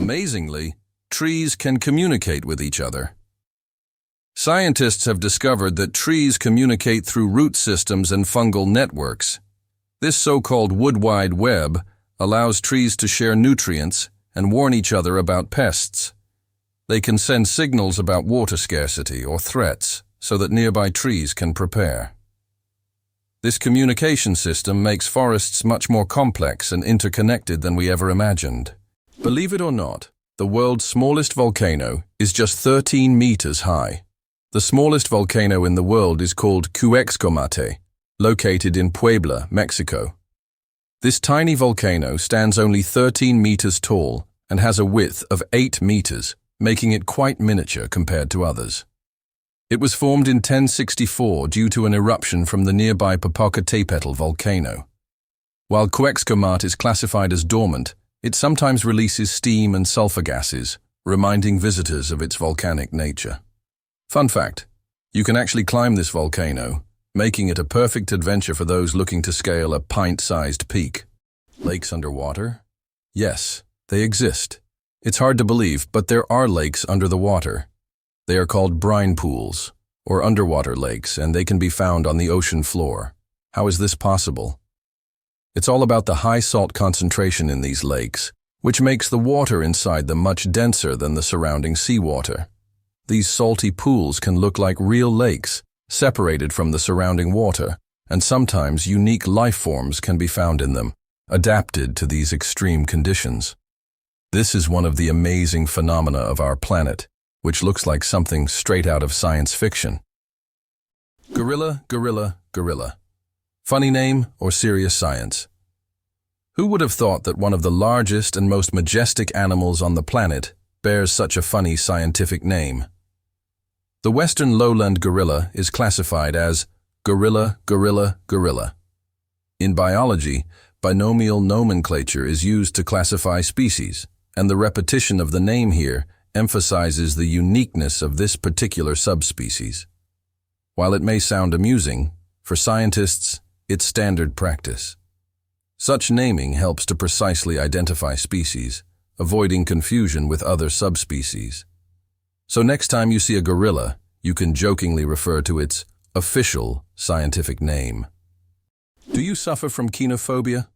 Amazingly, trees can communicate with each other. Scientists have discovered that trees communicate through root systems and fungal networks. This so-called wood wide web allows trees to share nutrients and warn each other about pests. They can send signals about water scarcity or threats so that nearby trees can prepare. This communication system makes forests much more complex and interconnected than we ever imagined. Believe it or not, the world's smallest volcano is just 13 meters high. The smallest volcano in the world is called Cuexcomate, located in Puebla, Mexico. This tiny volcano stands only 13 meters tall and has a width of 8 meters, making it quite miniature compared to others. It was formed in 1064 due to an eruption from the nearby Popocatépetl volcano. While Cuexcomate is classified as dormant, it sometimes releases steam and sulfur gases, reminding visitors of its volcanic nature. Fun fact, you can actually climb this volcano, making it a perfect adventure for those looking to scale a pint-sized peak. Lakes underwater? Yes, they exist. It's hard to believe, but there are lakes under the water. They are called brine pools, or underwater lakes, and they can be found on the ocean floor. How is this possible? It's all about the high salt concentration in these lakes, which makes the water inside them much denser than the surrounding seawater. These salty pools can look like real lakes, separated from the surrounding water, and sometimes unique life forms can be found in them, adapted to these extreme conditions. This is one of the amazing phenomena of our planet, which looks like something straight out of science fiction. Gorilla, gorilla, gorilla. Funny name or serious science? Who would have thought that one of the largest and most majestic animals on the planet bears such a funny scientific name? The western lowland gorilla is classified as gorilla, gorilla, gorilla. In biology, binomial nomenclature is used to classify species, and the repetition of the name here emphasizes the uniqueness of this particular subspecies. While it may sound amusing, for scientists, it's standard practice. Such naming helps to precisely identify species, avoiding confusion with other subspecies. So next time you see a gorilla, you can jokingly refer to its official scientific name. Do you suffer from kenophobia?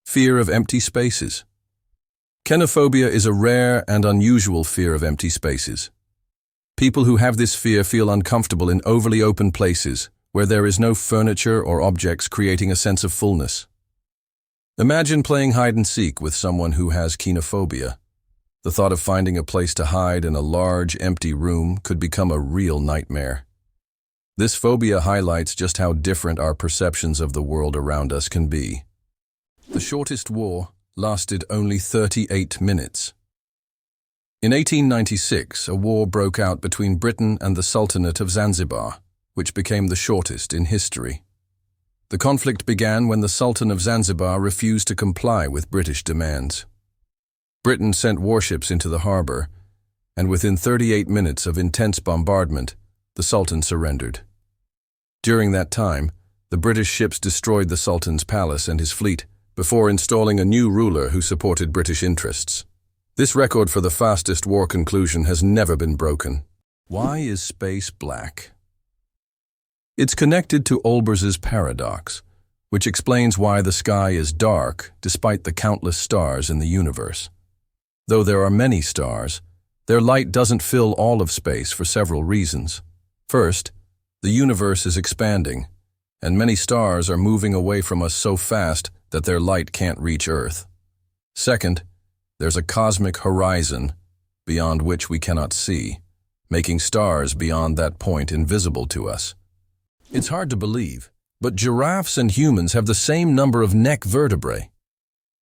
Fear of empty spaces? Kenophobia is a rare and unusual fear of empty spaces. People who have this fear feel uncomfortable in overly open places where there is no furniture or objects, creating a sense of fullness. Imagine playing hide and seek with someone who has kenophobia. The thought of finding a place to hide in a large, empty room could become a real nightmare. This phobia highlights just how different our perceptions of the world around us can be. The shortest war lasted only 38 minutes. In 1896, a war broke out between Britain and the Sultanate of Zanzibar, which became the shortest in history. The conflict began when the Sultan of Zanzibar refused to comply with British demands. Britain sent warships into the harbor, and within 38 minutes of intense bombardment, the Sultan surrendered. During that time, the British ships destroyed the Sultan's palace and his fleet before installing a new ruler who supported British interests. This record for the fastest war conclusion has never been broken. Why is space black? It's connected to Olbers's paradox, which explains why the sky is dark despite the countless stars in the universe. Though there are many stars, their light doesn't fill all of space for several reasons. First, the universe is expanding, and many stars are moving away from us so fast that their light can't reach Earth. Second, there's a cosmic horizon beyond which we cannot see, making stars beyond that point invisible to us. It's hard to believe, but giraffes and humans have the same number of neck vertebrae.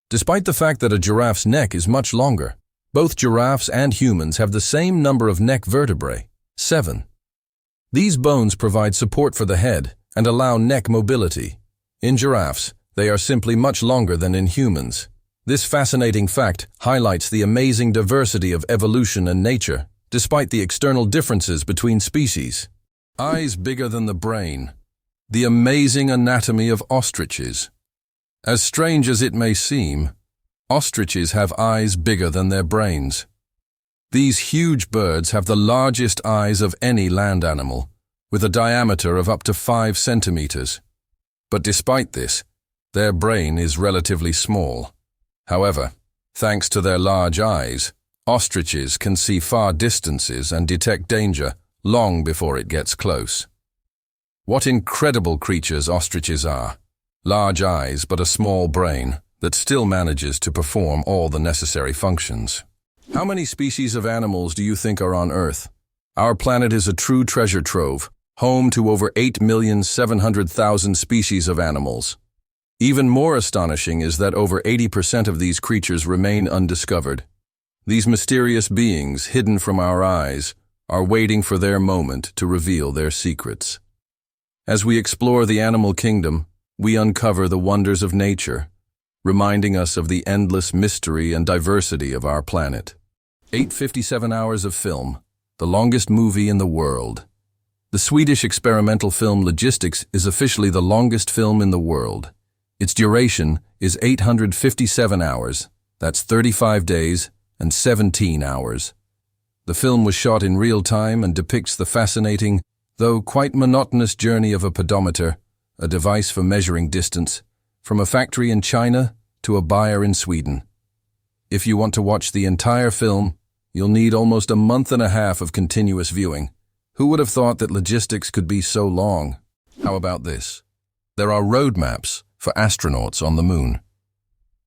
Despite the fact that a giraffe's neck is much longer, both giraffes and humans have the same number of neck vertebrae, 7. These bones provide support for the head and allow neck mobility. In giraffes, they are simply much longer than in humans. This fascinating fact highlights the amazing diversity of evolution and nature, despite the external differences between species. Eyes bigger than the brain. The amazing anatomy of ostriches. As strange as it may seem, Ostriches have eyes bigger than their brains. These huge birds have the largest eyes of any land animal, with a diameter of up to 5 centimeters. But despite this, their brain is relatively small. However, thanks to their large eyes, ostriches can see far distances and detect danger long before it gets close. What incredible creatures ostriches are! Large eyes but a small brain that still manages to perform all the necessary functions. How many species of animals do you think are on Earth? Our planet is a true treasure trove, home to over 8,700,000 species of animals. Even more astonishing is that over 80% of these creatures remain undiscovered. These mysterious beings, hidden from our eyes, are waiting for their moment to reveal their secrets. As we explore the animal kingdom, we uncover the wonders of nature, reminding us of the endless mystery and diversity of our planet. 857 hours of film, the longest movie in the world. The Swedish experimental film Linguistic is officially the longest film in the world. Its duration is 857 hours, that's 35 days and 17 hours. The film was shot in real time and depicts the fascinating, though quite monotonous journey of a pedometer, a device for measuring distance, from a factory in China to a buyer in Sweden. If you want to watch the entire film, you'll need almost a month and a half of continuous viewing. Who would have thought that logistics could be so long? How about this? There are road maps for astronauts on the moon.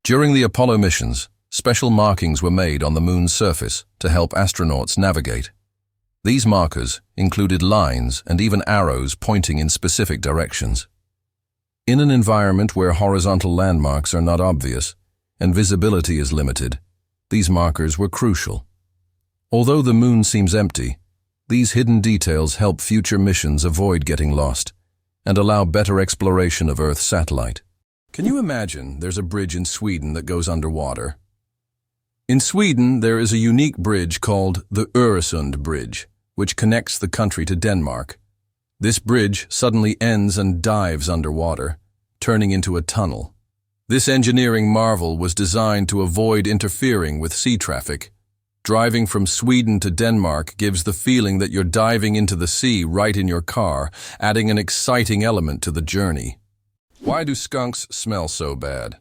During the Apollo missions, special markings were made on the moon's surface to help astronauts navigate. These markers included lines and even arrows pointing in specific directions. In an environment where horizontal landmarks are not obvious and visibility is limited, these markers were crucial. Although the moon seems empty, these hidden details help future missions avoid getting lost and allow better exploration of Earth's satellite. Can you imagine there's a bridge in Sweden that goes underwater? In Sweden, there is a unique bridge called the Öresund Bridge, which connects the country to Denmark. This bridge suddenly ends and dives underwater, turning into a tunnel. This engineering marvel was designed to avoid interfering with sea traffic. Driving from Sweden to Denmark gives the feeling that you're diving into the sea right in your car, adding an exciting element to the journey. Why do skunks smell so bad?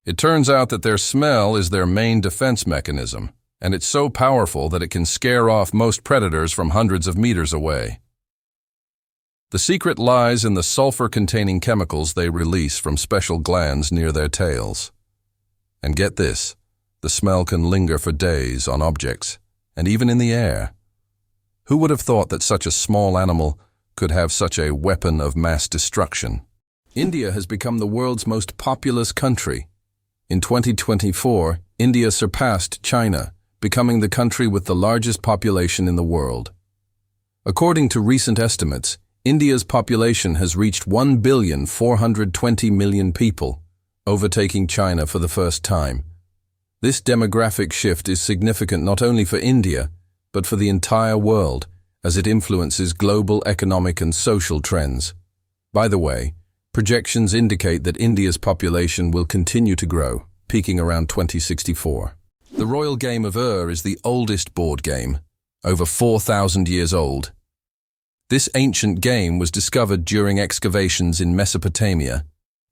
It turns out that their smell is their main defense mechanism, and it's so powerful that it can scare off most predators from hundreds of meters away. The secret lies in the sulfur-containing chemicals they release from special glands near their tails. And get this, the smell can linger for days on objects, and even in the air. Who would have thought that such a small animal could have such a weapon of mass destruction? India has become the world's most populous country. In 2024, India surpassed China, becoming the country with the largest population in the world. According to recent estimates, India's population has reached 1,420,000,000 people, overtaking China for the first time. This demographic shift is significant not only for India, but for the entire world, as it influences global economic and social trends. By the way, projections indicate that India's population will continue to grow, peaking around 2064. The royal game of is the oldest board game, over 4,000 years old. This ancient game was discovered during excavations in Mesopotamia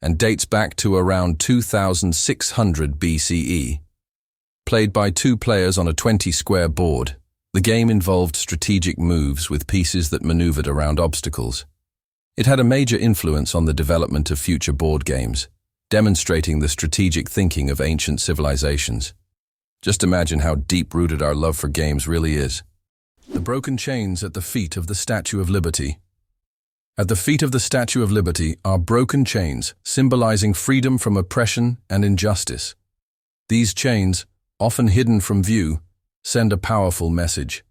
and dates back to around 2600 BCE. Played by 2 players on a 20-square board, the game involved strategic moves with pieces that maneuvered around obstacles. It had a major influence on the development of future board games, demonstrating the strategic thinking of ancient civilizations. Just imagine how deep-rooted our love for games really is. The broken chains at the feet of the Statue of Liberty. At the feet of the Statue of Liberty are broken chains, symbolizing freedom from oppression and injustice. These chains, often hidden from view, send a powerful message.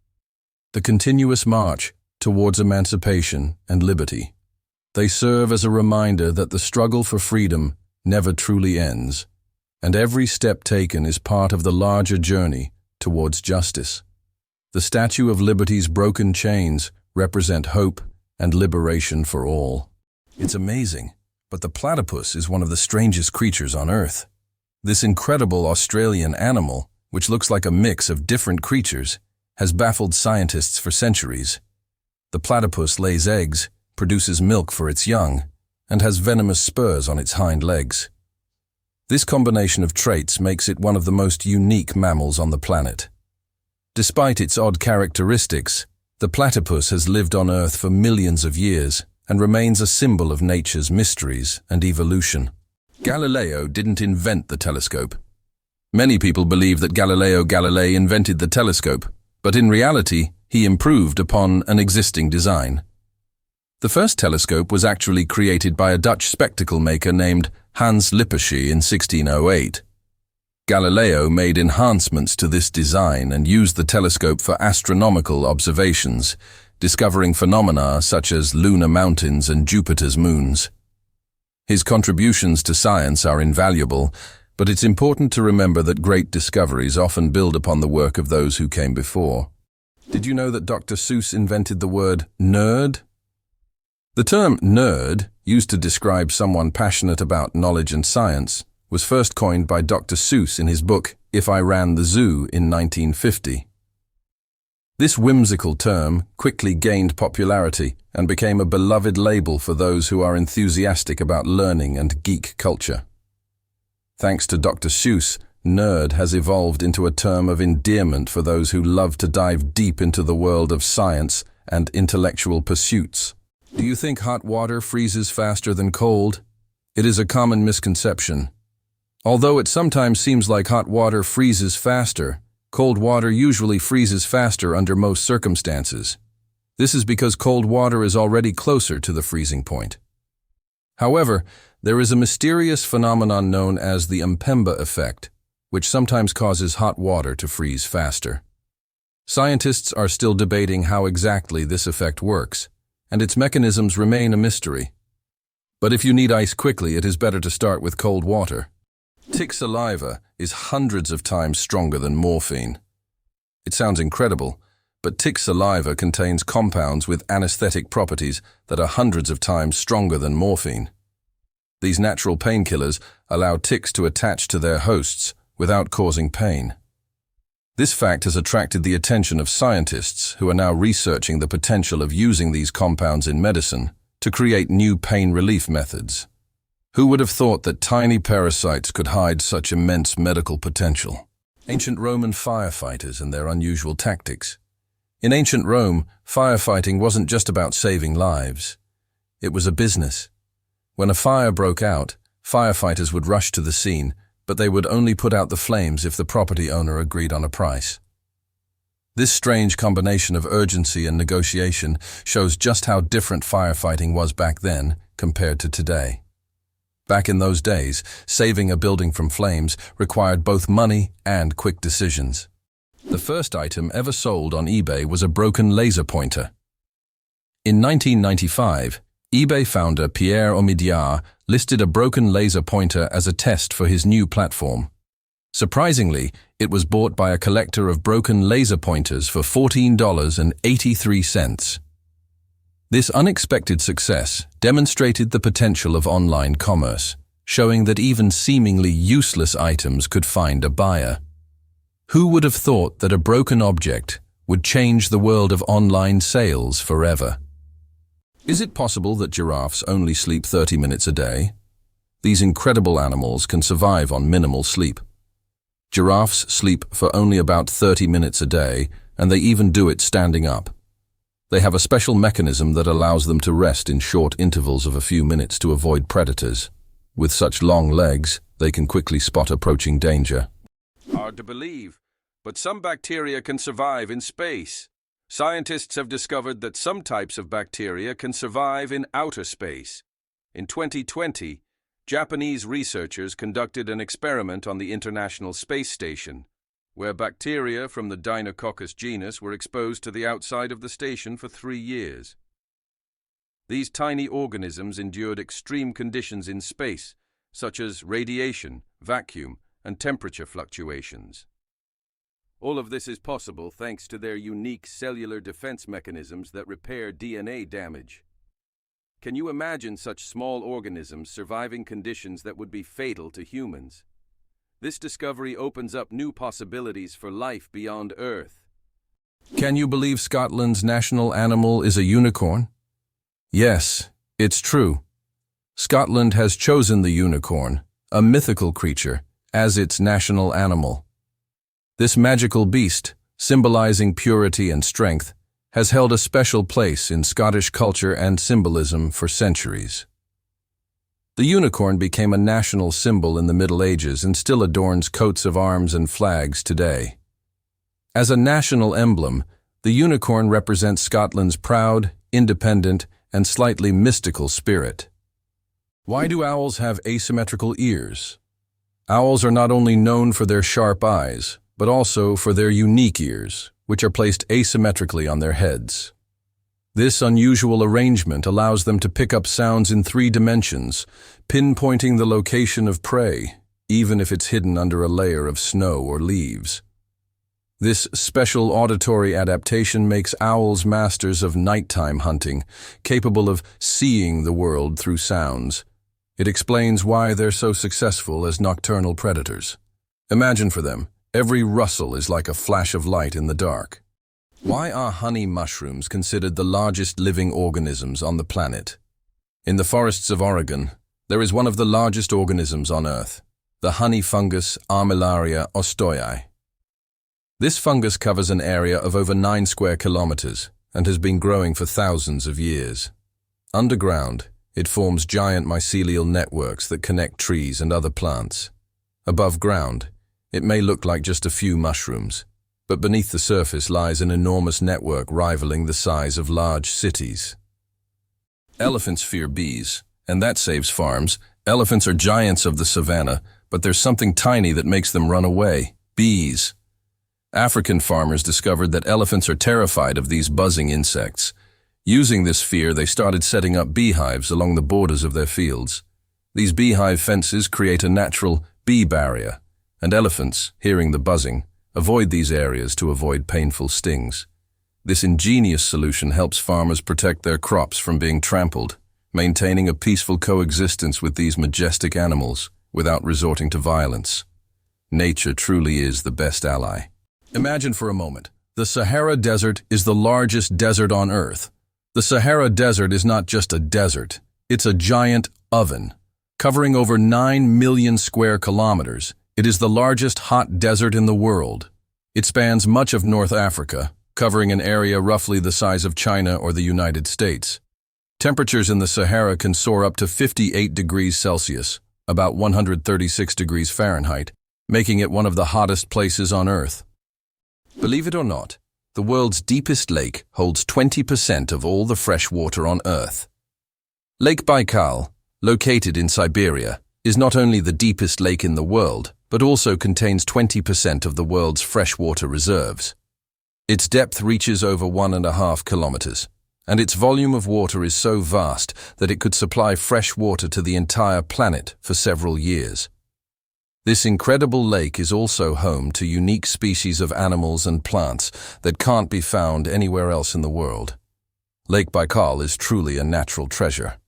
The continuous march towards emancipation and liberty. They serve as a reminder that the struggle for freedom never truly ends, and every step taken is part of the larger journey towards justice. The Statue of Liberty's broken chains represent hope and liberation for all. It's amazing, but the platypus is one of the strangest creatures on Earth. This incredible Australian animal, which looks like a mix of different creatures, has baffled scientists for centuries. The platypus lays eggs, produces milk for its young, and has venomous spurs on its hind legs. This combination of traits makes it one of the most unique mammals on the planet. Despite its odd characteristics, the platypus has lived on Earth for millions of years and remains a symbol of nature's mysteries and evolution. Galileo didn't invent the telescope. Many people believe that Galileo Galilei invented the telescope, but in reality, he improved upon an existing design. The first telescope was actually created by a Dutch spectacle maker named Hans Lippershey in 1608. Galileo made enhancements to this design and used the telescope for astronomical observations, discovering phenomena such as lunar mountains and Jupiter's moons. His contributions to science are invaluable, but it's important to remember that great discoveries often build upon the work of those who came before. Did you know that Dr. Seuss invented the word nerd? The term nerd, used to describe someone passionate about knowledge and science, was first coined by Dr. Seuss in his book If I Ran the Zoo in 1950. This whimsical term quickly gained popularity and became a beloved label for those who are enthusiastic about learning and geek culture. Thanks to Dr. Seuss, nerd has evolved into a term of endearment for those who love to dive deep into the world of science and intellectual pursuits. Do you think hot water freezes faster than cold? It is a common misconception. Although it sometimes seems like hot water freezes faster, cold water usually freezes faster under most circumstances. This is because cold water is already closer to the freezing point. However, there is a mysterious phenomenon known as the Mpemba effect, which sometimes causes hot water to freeze faster. Scientists are still debating how exactly this effect works, and its mechanisms remain a mystery. But if you need ice quickly, it is better to start with cold water. Tick saliva is hundreds of times stronger than morphine. It sounds incredible, but tick saliva contains compounds with anesthetic properties that are hundreds of times stronger than morphine. These natural painkillers allow ticks to attach to their hosts without causing pain. This fact has attracted the attention of scientists who are now researching the potential of using these compounds in medicine to create new pain relief methods. Who would have thought that tiny parasites could hide such immense medical potential? Ancient Roman firefighters and their unusual tactics. In ancient Rome, firefighting wasn't just about saving lives. It was a business. When a fire broke out, firefighters would rush to the scene, but they would only put out the flames if the property owner agreed on a price. This strange combination of urgency and negotiation shows just how different firefighting was back then compared to today. Back in those days, saving a building from flames required both money and quick decisions. The first item ever sold on eBay was a broken laser pointer. In 1995, eBay founder Pierre Omidyar listed a broken laser pointer as a test for his new platform. Surprisingly, it was bought by a collector of broken laser pointers for $14.83. This unexpected success demonstrated the potential of online commerce, showing that even seemingly useless items could find a buyer. Who would have thought that a broken object would change the world of online sales forever? Is it possible that giraffes only sleep 30 minutes a day? These incredible animals can survive on minimal sleep. Giraffes sleep for only about 30 minutes a day, and they even do it standing up. They have a special mechanism that allows them to rest in short intervals of a few minutes to avoid predators. With such long legs, they can quickly spot approaching danger. Hard to believe, but some bacteria can survive in space. Scientists have discovered that some types of bacteria can survive in outer space. In 2020, Japanese researchers conducted an experiment on the International Space Station, where bacteria from the Deinococcus genus were exposed to the outside of the station for 3 years. These tiny organisms endured extreme conditions in space, such as radiation, vacuum, and temperature fluctuations. All of this is possible thanks to their unique cellular defense mechanisms that repair DNA damage. Can you imagine such small organisms surviving conditions that would be fatal to humans? This discovery opens up new possibilities for life beyond Earth. Can you believe Scotland's national animal is a unicorn? Yes, it's true. Scotland has chosen the unicorn, a mythical creature, as its national animal. This magical beast, symbolizing purity and strength, has held a special place in Scottish culture and symbolism for centuries. The unicorn became a national symbol in the Middle Ages and still adorns coats of arms and flags today. As a national emblem, the unicorn represents Scotland's proud, independent, and slightly mystical spirit. Why do owls have asymmetrical ears? Owls are not only known for their sharp eyes, but also for their unique ears, which are placed asymmetrically on their heads. This unusual arrangement allows them to pick up sounds in 3 dimensions, pinpointing the location of prey, even if it's hidden under a layer of snow or leaves. This special auditory adaptation makes owls masters of nighttime hunting, capable of seeing the world through sounds. It explains why they're so successful as nocturnal predators. Imagine for them, every rustle is like a flash of light in the dark. Why are honey mushrooms considered the largest living organisms on the planet? In the forests of Oregon, there is one of the largest organisms on Earth, the honey fungus Armillaria ostoyi. This fungus covers an area of over 9 square kilometers and has been growing for thousands of years. Underground, it forms giant mycelial networks that connect trees and other plants. Above ground, it may look like just a few mushrooms, but beneath the surface lies an enormous network rivaling the size of large cities. Elephants fear bees, and that saves farms. Elephants are giants of the savanna, but there's something tiny that makes them run away: bees. African farmers discovered that elephants are terrified of these buzzing insects. Using this fear, they started setting up beehives along the borders of their fields. These beehive fences create a natural bee barrier, and elephants, hearing the buzzing, avoid these areas to avoid painful stings. This ingenious solution helps farmers protect their crops from being trampled, maintaining a peaceful coexistence with these majestic animals without resorting to violence. Nature truly is the best ally. Imagine for a moment, the Sahara Desert is the largest desert on Earth. The Sahara Desert is not just a desert, it's a giant oven. Covering over 9 million square kilometers, it is the largest hot desert in the world. It spans much of North Africa, covering an area roughly the size of China or the United States. Temperatures in the Sahara can soar up to 58 degrees Celsius, about 136 degrees Fahrenheit, making it one of the hottest places on Earth. Believe it or not, the world's deepest lake holds 20% of all the fresh water on Earth. Lake Baikal, located in Siberia, is not only the deepest lake in the world, but also contains 20% of the world's freshwater reserves. Its depth reaches over 1.5 kilometers, and its volume of water is so vast that it could supply fresh water to the entire planet for several years. This incredible lake is also home to unique species of animals and plants that can't be found anywhere else in the world. Lake Baikal is truly a natural treasure.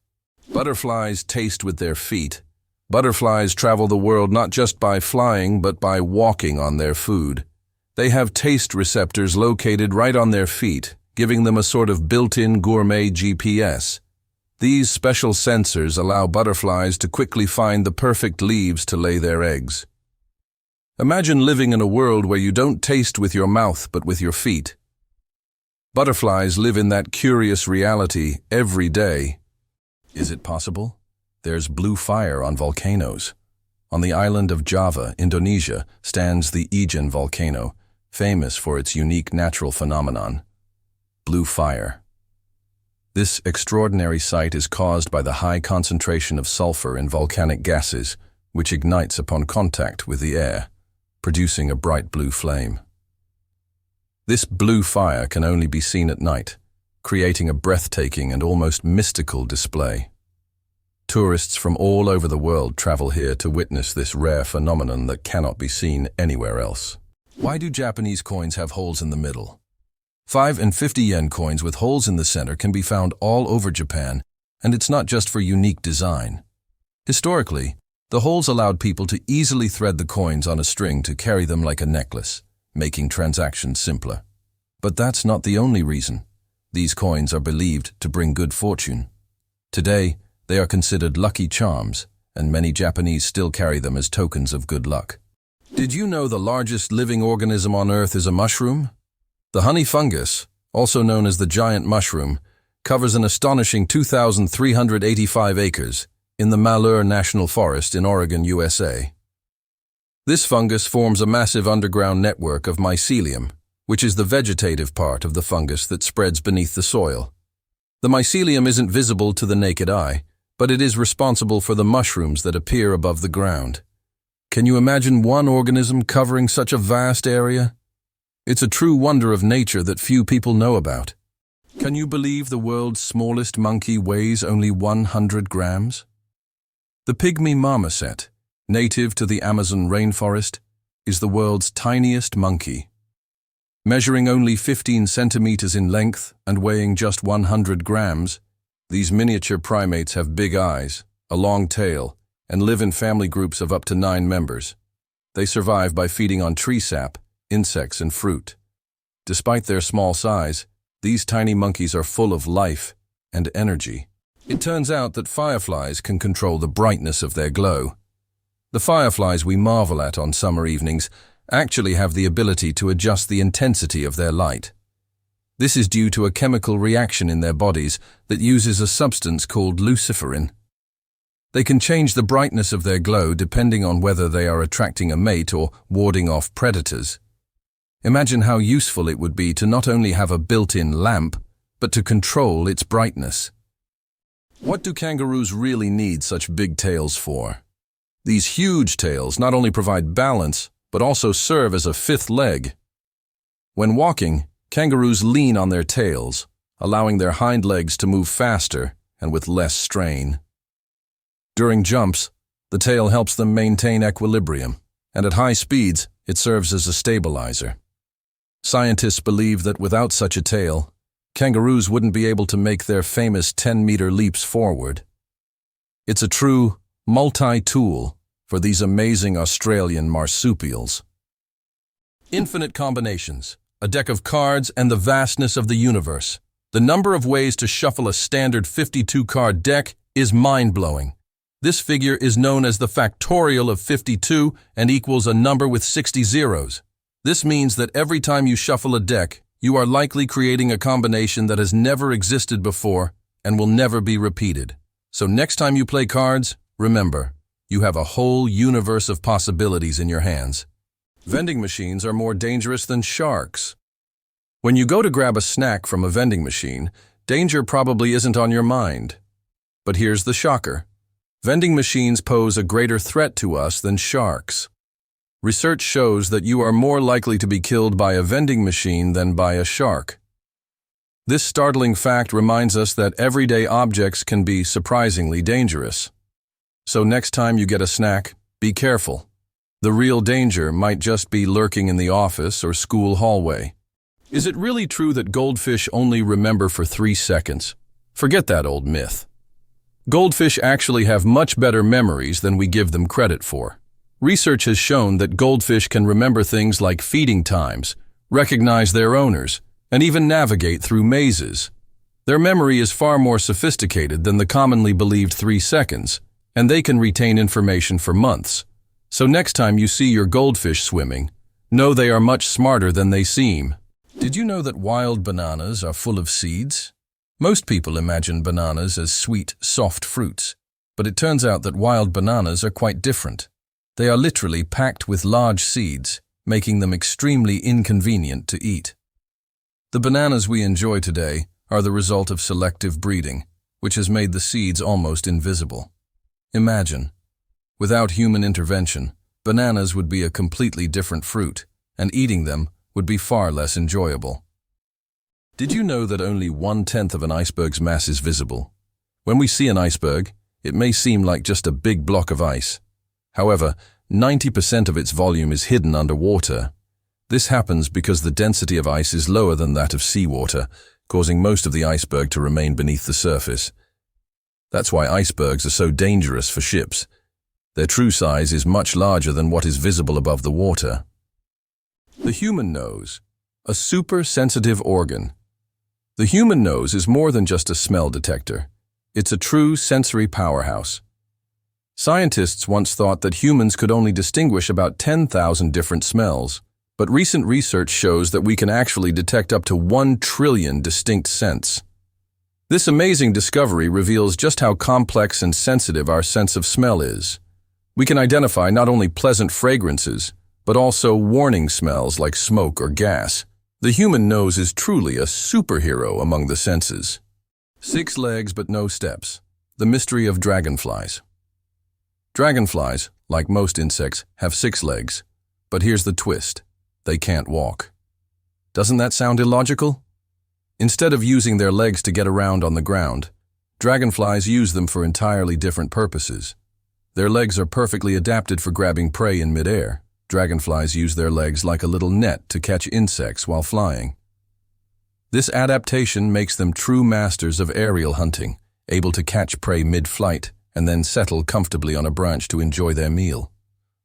Butterflies taste with their feet. Butterflies travel the world not just by flying, but by walking on their food. They have taste receptors located right on their feet, giving them a sort of built-in gourmet GPS. These special sensors allow butterflies to quickly find the perfect leaves to lay their eggs. Imagine living in a world where you don't taste with your mouth but with your feet. Butterflies live in that curious reality every day. Is it possible? There's blue fire on volcanoes. On the island of Java, Indonesia, stands the Ijen volcano, famous for its unique natural phenomenon: blue fire. This extraordinary sight is caused by the high concentration of sulfur in volcanic gases, which ignites upon contact with the air, producing a bright blue flame. This blue fire can only be seen at night, creating a breathtaking and almost mystical display. Tourists from all over the world travel here to witness this rare phenomenon that cannot be seen anywhere else. Why do Japanese coins have holes in the middle? 5 and 50 yen coins with holes in the center can be found all over Japan, and it's not just for unique design. Historically, The holes allowed people to easily thread the coins on a string to carry them like a necklace, making transactions simpler. But that's not the only reason. These coins are believed to bring good fortune. Today, they are considered lucky charms, and many Japanese still carry them as tokens of good luck. Did you know the largest living organism on Earth is a mushroom? The honey fungus, also known as the giant mushroom, covers an astonishing 2,385 acres in the Malheur National Forest in Oregon, USA. This fungus forms a massive underground network of mycelium, which is the vegetative part of the fungus that spreads beneath the soil. The mycelium isn't visible to the naked eye, but it is responsible for the mushrooms that appear above the ground. Can you imagine one organism covering such a vast area? It's a true wonder of nature that few people know about. Can you believe the world's smallest monkey weighs only 100 grams? The pygmy marmoset, native to the Amazon rainforest, is the world's tiniest monkey. Measuring only 15 centimeters in length and weighing just 100 grams, these miniature primates have big eyes, a long tail, and live in family groups of up to 9 members. They survive by feeding on tree sap, insects, and fruit. Despite their small size, these tiny monkeys are full of life and energy. It turns out that fireflies can control the brightness of their glow. The fireflies we marvel at on summer evenings actually have the ability to adjust the intensity of their light. This is due to a chemical reaction in their bodies that uses a substance called luciferin. They can change the brightness of their glow depending on whether they are attracting a mate or warding off predators. Imagine how useful it would be to not only have a built-in lamp, but to control its brightness. What do kangaroos really need such big tails for? These huge tails not only provide balance, but also serve as a fifth leg. When walking, kangaroos lean on their tails, allowing their hind legs to move faster and with less strain. During jumps, the tail helps them maintain equilibrium, and at high speeds, it serves as a stabilizer. Scientists believe that without such a tail, kangaroos wouldn't be able to make their famous 10-meter leaps forward. It's a true multi-tool for these amazing Australian marsupials. Infinite combinations, a deck of cards, and the vastness of the universe. The number of ways to shuffle a standard 52-card deck is mind-blowing. This figure is known as the factorial of 52 and equals a number with 60 zeros. This means that every time you shuffle a deck, you are likely creating a combination that has never existed before and will never be repeated. So next time you play cards, remember, you have a whole universe of possibilities in your hands. Vending machines are more dangerous than sharks. When you go to grab a snack from a vending machine, danger probably isn't on your mind. But here's the shocker. Vending machines pose a greater threat to us than sharks. Research shows that you are more likely to be killed by a vending machine than by a shark. This startling fact reminds us that everyday objects can be surprisingly dangerous. So next time you get a snack, be careful. The real danger might just be lurking in the office or school hallway. Is it really true that goldfish only remember for 3 seconds? Forget that old myth. Goldfish actually have much better memories than we give them credit for. Research has shown that goldfish can remember things like feeding times, recognize their owners, and even navigate through mazes. Their memory is far more sophisticated than the commonly believed 3 seconds, and they can retain information for months. So next time you see your goldfish swimming, know they are much smarter than they seem. Did you know that wild bananas are full of seeds? Most people imagine bananas as sweet, soft fruits, but it turns out that wild bananas are quite different. They are literally packed with large seeds, making them extremely inconvenient to eat. The bananas we enjoy today are the result of selective breeding, which has made the seeds almost invisible. Imagine, without human intervention, bananas would be a completely different fruit, and eating them would be far less enjoyable. Did you know that only 1/10 of an iceberg's mass is visible? When we see an iceberg, it may seem like just a big block of ice. However, 90% of its volume is hidden underwater. This happens because the density of ice is lower than that of seawater, causing most of the iceberg to remain beneath the surface. That's why icebergs are so dangerous for ships. Their true size is much larger than what is visible above the water. The human nose, a super-sensitive organ. The human nose is more than just a smell detector. It's a true sensory powerhouse. Scientists once thought that humans could only distinguish about 10,000 different smells, but recent research shows that we can actually detect up to 1 trillion distinct scents. This amazing discovery reveals just how complex and sensitive our sense of smell is. We can identify not only pleasant fragrances, but also warning smells like smoke or gas. The human nose is truly a superhero among the senses. 6 legs but no steps. The mystery of dragonflies. Dragonflies, like most insects, have 6 legs. But here's the twist. They can't walk. Doesn't that sound illogical? Instead of using their legs to get around on the ground, dragonflies use them for entirely different purposes. Their legs are perfectly adapted for grabbing prey in midair. Dragonflies use their legs like a little net to catch insects while flying. This adaptation makes them true masters of aerial hunting, able to catch prey mid-flight and then settle comfortably on a branch to enjoy their meal.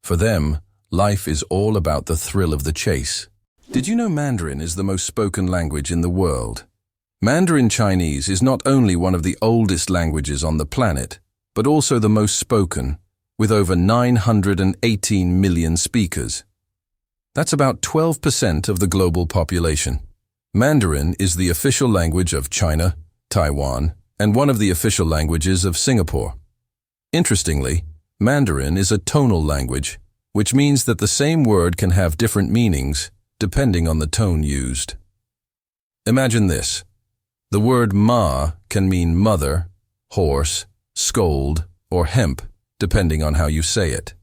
For them, life is all about the thrill of the chase. Did you know Mandarin is the most spoken language in the world? Mandarin Chinese is not only one of the oldest languages on the planet, but also the most spoken, with over 918 million speakers. That's about 12% of the global population. Mandarin is the official language of China, Taiwan, and one of the official languages of Singapore. Interestingly, Mandarin is a tonal language, which means that the same word can have different meanings depending on the tone used. Imagine this. The word ma can mean mother, horse, scold, or hemp, depending on how you say it.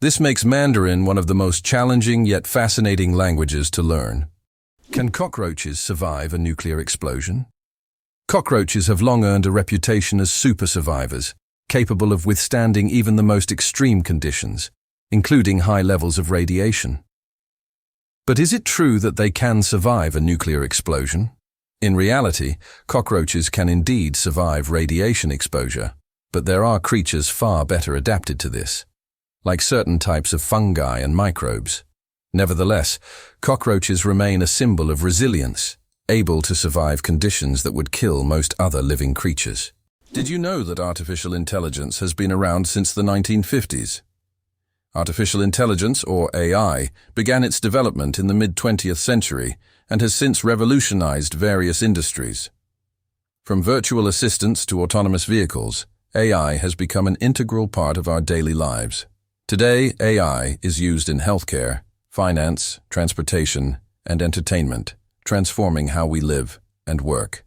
This makes Mandarin one of the most challenging yet fascinating languages to learn. Can cockroaches survive a nuclear explosion? Cockroaches have long earned a reputation as super survivors, capable of withstanding even the most extreme conditions, including high levels of radiation. But is it true that they can survive a nuclear explosion? In reality, cockroaches can indeed survive radiation exposure, but there are creatures far better adapted to this, like certain types of fungi and microbes. Nevertheless, cockroaches remain a symbol of resilience, able to survive conditions that would kill most other living creatures. Did you know that artificial intelligence has been around since the 1950s? Artificial intelligence, or AI, began its development in the mid-20th century and has since revolutionized various industries. From virtual assistants to autonomous vehicles, AI has become an integral part of our daily lives. Today, AI is used in healthcare, finance, transportation, and entertainment, transforming how we live and work.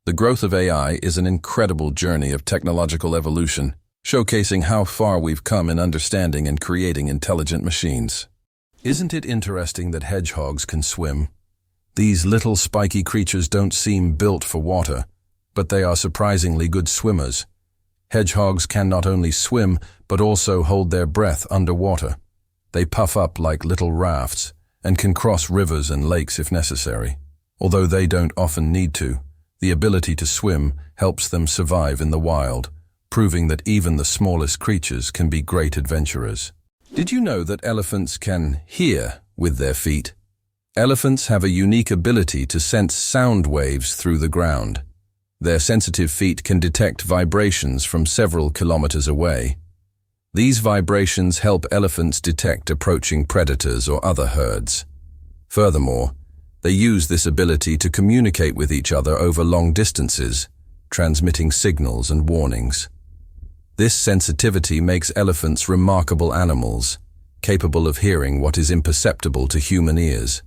The growth of AI is an incredible journey of technological evolution, showcasing how far we've come in understanding and creating intelligent machines. Isn't it interesting that hedgehogs can swim? These little spiky creatures don't seem built for water, but they are surprisingly good swimmers. Hedgehogs can not only swim, but also hold their breath underwater. They puff up like little rafts and can cross rivers and lakes if necessary. Although they don't often need to, the ability to swim helps them survive in the wild, proving that even the smallest creatures can be great adventurers. Did you know that elephants can hear with their feet? Elephants have a unique ability to sense sound waves through the ground. Their sensitive feet can detect vibrations from several kilometers away. These vibrations help elephants detect approaching predators or other herds. Furthermore, they use this ability to communicate with each other over long distances, transmitting signals and warnings. This sensitivity makes elephants remarkable animals, capable of hearing what is imperceptible to human ears.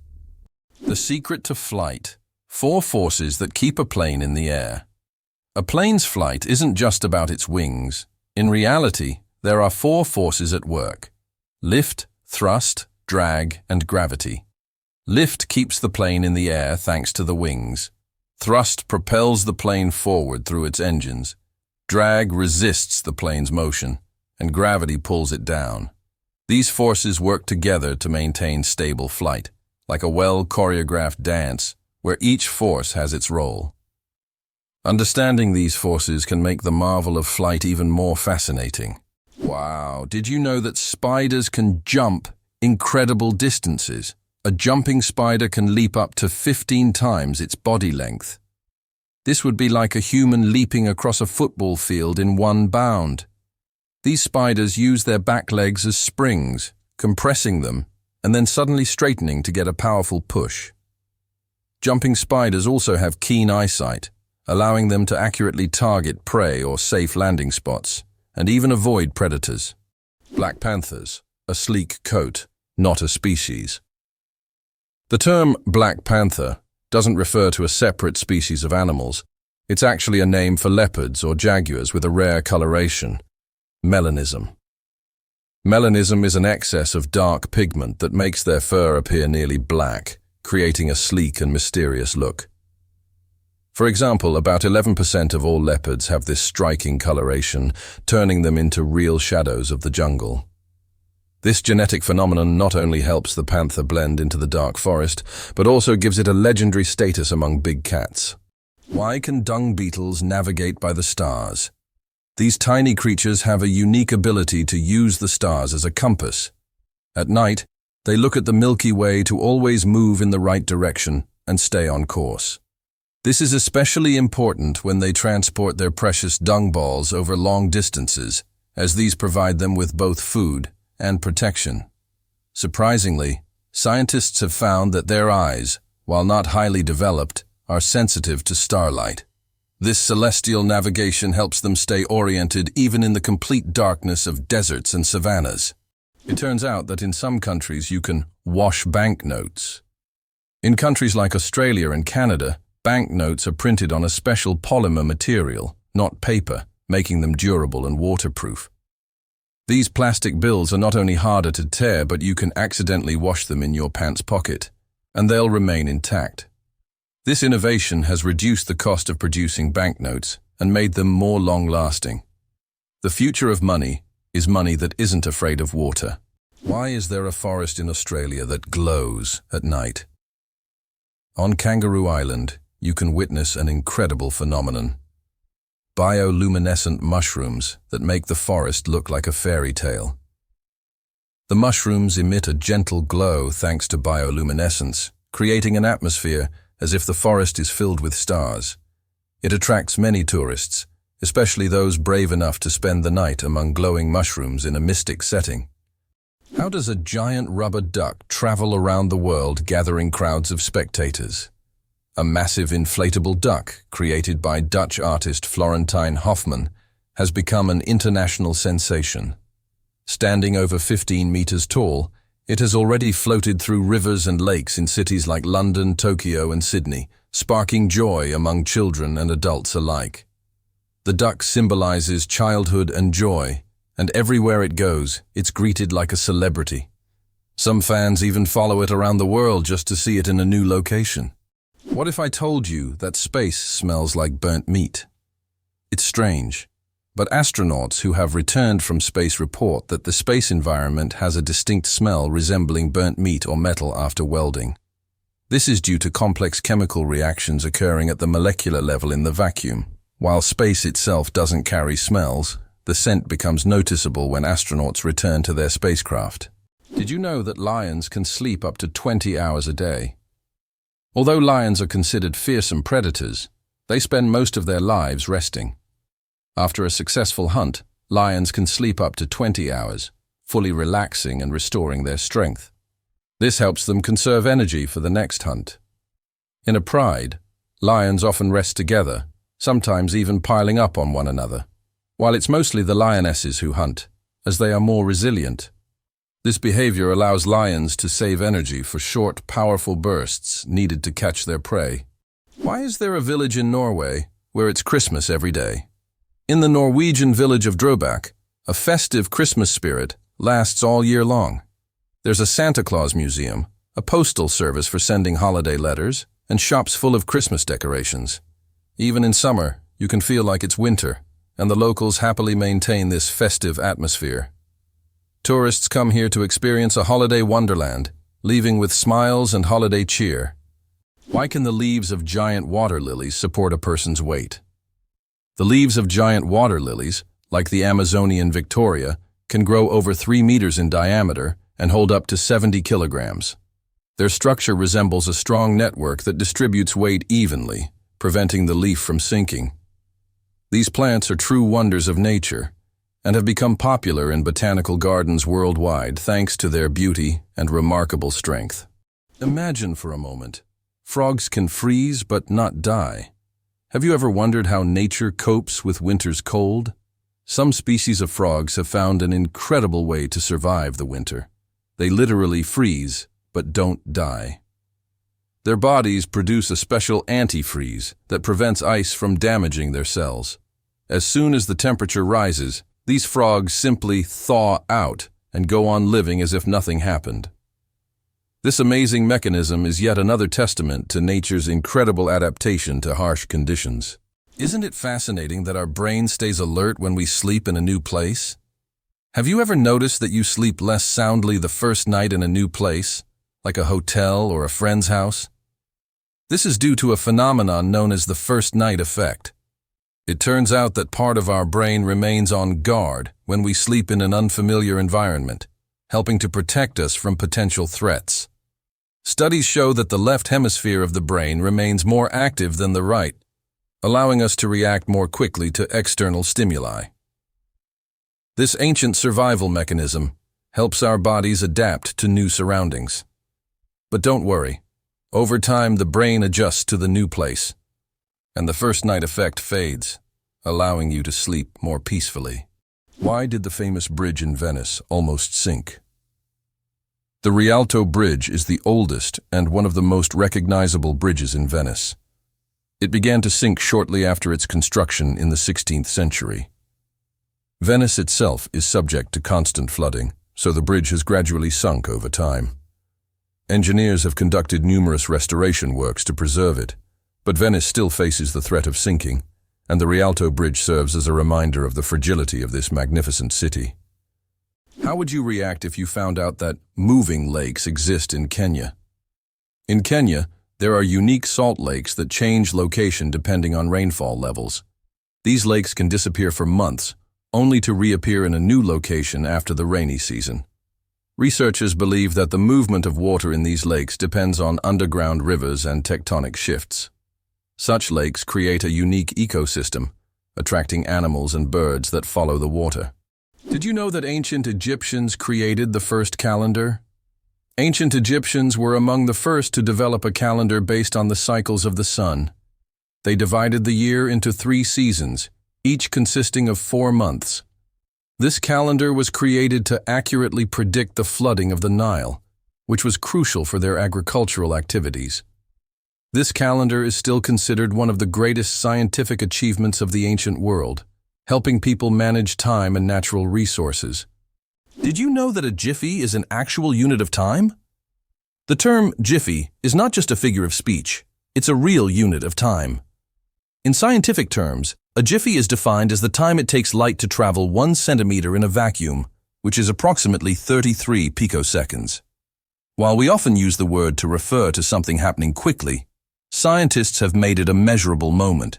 The secret to flight: 4 forces that keep a plane in the air. A plane's flight isn't just about its wings. In reality, there are 4 forces at work: lift, thrust, drag, and gravity. Lift keeps the plane in the air thanks to the wings. Thrust propels the plane forward through its engines. Drag resists the plane's motion, and gravity pulls it down. These forces work together to maintain stable flight, like a well-choreographed dance where each force has its role. Understanding these forces can make the marvel of flight even more fascinating. Wow, did you know that spiders can jump incredible distances? A jumping spider can leap up to 15 times its body length. This would be like a human leaping across a football field in one bound. These spiders use their back legs as springs, compressing them, and then suddenly straightening to get a powerful push. Jumping spiders also have keen eyesight, allowing them to accurately target prey or safe landing spots, and even avoid predators. Black panthers, a sleek coat, not a species. The term black panther doesn't refer to a separate species of animals. It's actually a name for leopards or jaguars with a rare coloration, melanism. Melanism is an excess of dark pigment that makes their fur appear nearly black, creating a sleek and mysterious look. For example, about 11% of all leopards have this striking coloration, turning them into real shadows of the jungle. This genetic phenomenon not only helps the panther blend into the dark forest, but also gives it a legendary status among big cats. Why can dung beetles navigate by the stars? These tiny creatures have a unique ability to use the stars as a compass. At night, they look at the Milky Way to always move in the right direction and stay on course. This is especially important when they transport their precious dung balls over long distances, as these provide them with both food and protection. Surprisingly, scientists have found that their eyes, while not highly developed, are sensitive to starlight. This celestial navigation helps them stay oriented even in the complete darkness of deserts and savannas. It turns out that in some countries you can wash banknotes. In countries like Australia and Canada, banknotes are printed on a special polymer material, not paper, making them durable and waterproof. These plastic bills are not only harder to tear, but you can accidentally wash them in your pants pocket, and they'll remain intact. This innovation has reduced the cost of producing banknotes and made them more long-lasting. The future of money is money that isn't afraid of water. Why is there a forest in Australia that glows at night? On Kangaroo Island, you can witness an incredible phenomenon. Bioluminescent mushrooms that make the forest look like a fairy tale. The mushrooms emit a gentle glow thanks to bioluminescence, creating an atmosphere as if the forest is filled with stars. It attracts many tourists, especially those brave enough to spend the night among glowing mushrooms in a mystic setting. How does a giant rubber duck travel around the world gathering crowds of spectators? A massive inflatable duck, created by Dutch artist Florentijn Hofman, has become an international sensation. Standing over 15 meters tall, it has already floated through rivers and lakes in cities like London, Tokyo, and Sydney, sparking joy among children and adults alike. The duck symbolizes childhood and joy, and everywhere it goes, it's greeted like a celebrity. Some fans even follow it around the world just to see it in a new location. What if I told you that space smells like burnt meat? It's strange, but astronauts who have returned from space report that the space environment has a distinct smell resembling burnt meat or metal after welding. This is due to complex chemical reactions occurring at the molecular level in the vacuum. While space itself doesn't carry smells, the scent becomes noticeable when astronauts return to their spacecraft. Did you know that lions can sleep up to 20 hours a day? Although lions are considered fearsome predators, they spend most of their lives resting. After a successful hunt, lions can sleep up to 20 hours, fully relaxing and restoring their strength. This helps them conserve energy for the next hunt. In a pride, lions often rest together, sometimes even piling up on one another, while it's mostly the lionesses who hunt, as they are more resilient. This behavior allows lions to save energy for short, powerful bursts needed to catch their prey. Why is there a village in Norway where it's Christmas every day? In the Norwegian village of Drøbak, a festive Christmas spirit lasts all year long. There's a Santa Claus museum, a postal service for sending holiday letters, and shops full of Christmas decorations. Even in summer, you can feel like it's winter, and the locals happily maintain this festive atmosphere. Tourists come here to experience a holiday wonderland, leaving with smiles and holiday cheer. Why can the leaves of giant water lilies support a person's weight? The leaves of giant water lilies, like the Amazonian Victoria, can grow over 3 meters in diameter and hold up to 70 kilograms. Their structure resembles a strong network that distributes weight evenly, preventing the leaf from sinking. These plants are true wonders of nature and have become popular in botanical gardens worldwide thanks to their beauty and remarkable strength. Imagine for a moment, frogs can freeze but not die. Have you ever wondered how nature copes with winter's cold? Some species of frogs have found an incredible way to survive the winter. They literally freeze but don't die. Their bodies produce a special antifreeze that prevents ice from damaging their cells. As soon as the temperature rises, these frogs simply thaw out and go on living as if nothing happened. This amazing mechanism is yet another testament to nature's incredible adaptation to harsh conditions. Isn't it fascinating that our brain stays alert when we sleep in a new place? Have you ever noticed that you sleep less soundly the first night in a new place, like a hotel or a friend's house? This is due to a phenomenon known as the first night effect. It turns out that part of our brain remains on guard when we sleep in an unfamiliar environment, helping to protect us from potential threats. Studies show that the left hemisphere of the brain remains more active than the right, allowing us to react more quickly to external stimuli. This ancient survival mechanism helps our bodies adapt to new surroundings. But don't worry, over time the brain adjusts to the new place, and the first night effect fades, allowing you to sleep more peacefully. Why did the famous bridge in Venice almost sink? The Rialto Bridge is the oldest and one of the most recognizable bridges in Venice. It began to sink shortly after its construction in the 16th century. Venice itself is subject to constant flooding, so the bridge has gradually sunk over time. Engineers have conducted numerous restoration works to preserve it, but Venice still faces the threat of sinking, and the Rialto Bridge serves as a reminder of the fragility of this magnificent city. How would you react if you found out that moving lakes exist in Kenya? In Kenya, there are unique salt lakes that change location depending on rainfall levels. These lakes can disappear for months, only to reappear in a new location after the rainy season. Researchers believe that the movement of water in these lakes depends on underground rivers and tectonic shifts. Such lakes create a unique ecosystem, attracting animals and birds that follow the water. Did you know that ancient Egyptians created the first calendar? Ancient Egyptians were among the first to develop a calendar based on the cycles of the sun. They divided the year into 3 seasons, each consisting of 4 months. This calendar was created to accurately predict the flooding of the Nile, which was crucial for their agricultural activities. This calendar is still considered one of the greatest scientific achievements of the ancient world, helping people manage time and natural resources. Did you know that a jiffy is an actual unit of time? The term jiffy is not just a figure of speech, it's a real unit of time. In scientific terms, a jiffy is defined as the time it takes light to travel 1 centimeter in a vacuum, which is approximately 33 picoseconds. While we often use the word to refer to something happening quickly, scientists have made it a measurable moment.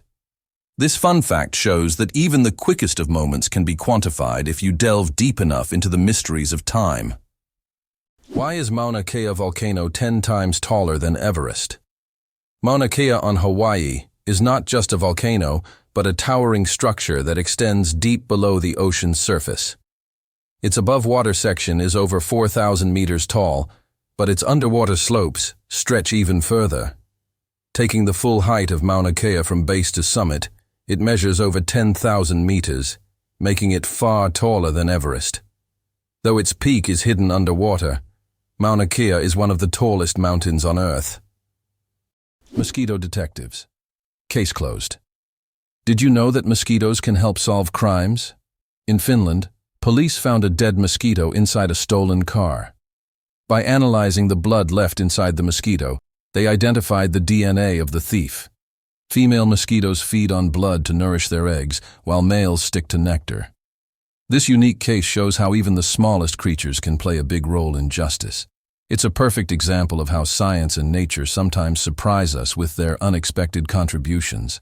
This fun fact shows that even the quickest of moments can be quantified if you delve deep enough into the mysteries of time. Why is Mauna Kea volcano 10 times taller than Everest? Mauna Kea on Hawaii is not just a volcano, but a towering structure that extends deep below the ocean's surface. Its above-water section is over 4,000 meters tall, but its underwater slopes stretch even further. Taking the full height of Mauna Kea from base to summit, it measures over 10,000 meters, making it far taller than Everest. Though its peak is hidden underwater, Mauna Kea is one of the tallest mountains on Earth. Mosquito detectives. Case closed. Did you know that mosquitoes can help solve crimes? In Finland, police found a dead mosquito inside a stolen car. By analyzing the blood left inside the mosquito, they identified the DNA of the thief. Female mosquitoes feed on blood to nourish their eggs, while males stick to nectar. This unique case shows how even the smallest creatures can play a big role in justice. It's a perfect example of how science and nature sometimes surprise us with their unexpected contributions.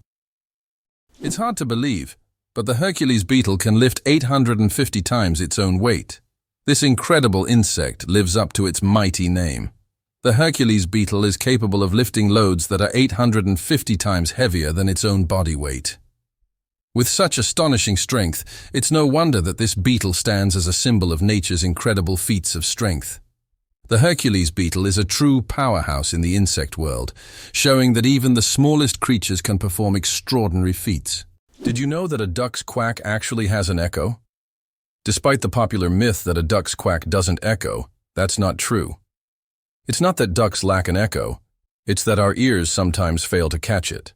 It's hard to believe, But the Hercules beetle can lift 850 times its own weight. This incredible insect lives up to its mighty name. The Hercules beetle is capable of lifting loads that are 850 times heavier than its own body weight. With such astonishing strength, it's no wonder that this beetle stands as a symbol of nature's incredible feats of strength. The Hercules beetle is a true powerhouse in the insect world, showing that even the smallest creatures can perform extraordinary feats. Did you know that a duck's quack actually has an echo? Despite the popular myth that a duck's quack doesn't echo, that's not true. It's not that ducks lack an echo, it's that our ears sometimes fail to catch it.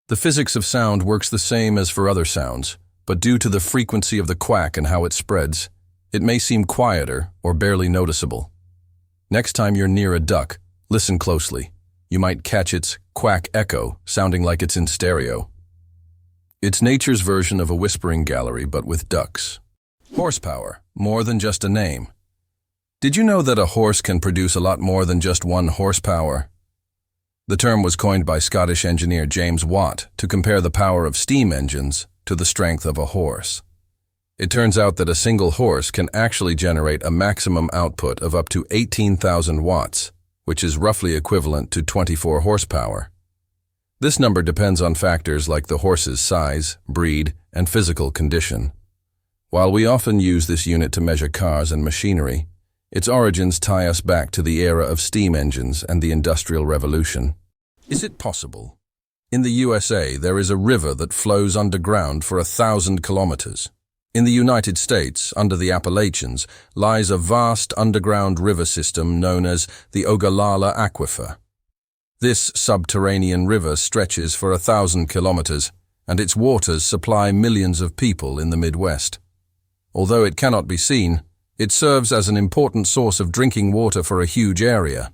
The physics of sound works the same as for other sounds, but due to the frequency of the quack and how it spreads, it may seem quieter or barely noticeable. Next time you're near a duck, listen closely. You might catch its quack echo, sounding like it's in stereo. It's nature's version of a whispering gallery, but with ducks. Horsepower, more than just a name. Did you know that a horse can produce a lot more than just 1 horsepower? The term was coined by Scottish engineer James Watt to compare the power of steam engines to the strength of a horse. It turns out that a single horse can actually generate a maximum output of up to 18,000 watts, which is roughly equivalent to 24 horsepower. This number depends on factors like the horse's size, breed, and physical condition. While we often use this unit to measure cars and machinery, its origins tie us back to the era of steam engines and the Industrial Revolution. Is it possible? In the USA, there is a river that flows underground for 1,000 kilometers. In the United States, under the Appalachians, lies a vast underground river system known as the Ogallala Aquifer. This subterranean river stretches for 1,000 kilometers, and its waters supply millions of people in the Midwest. Although it cannot be seen, it serves as an important source of drinking water for a huge area.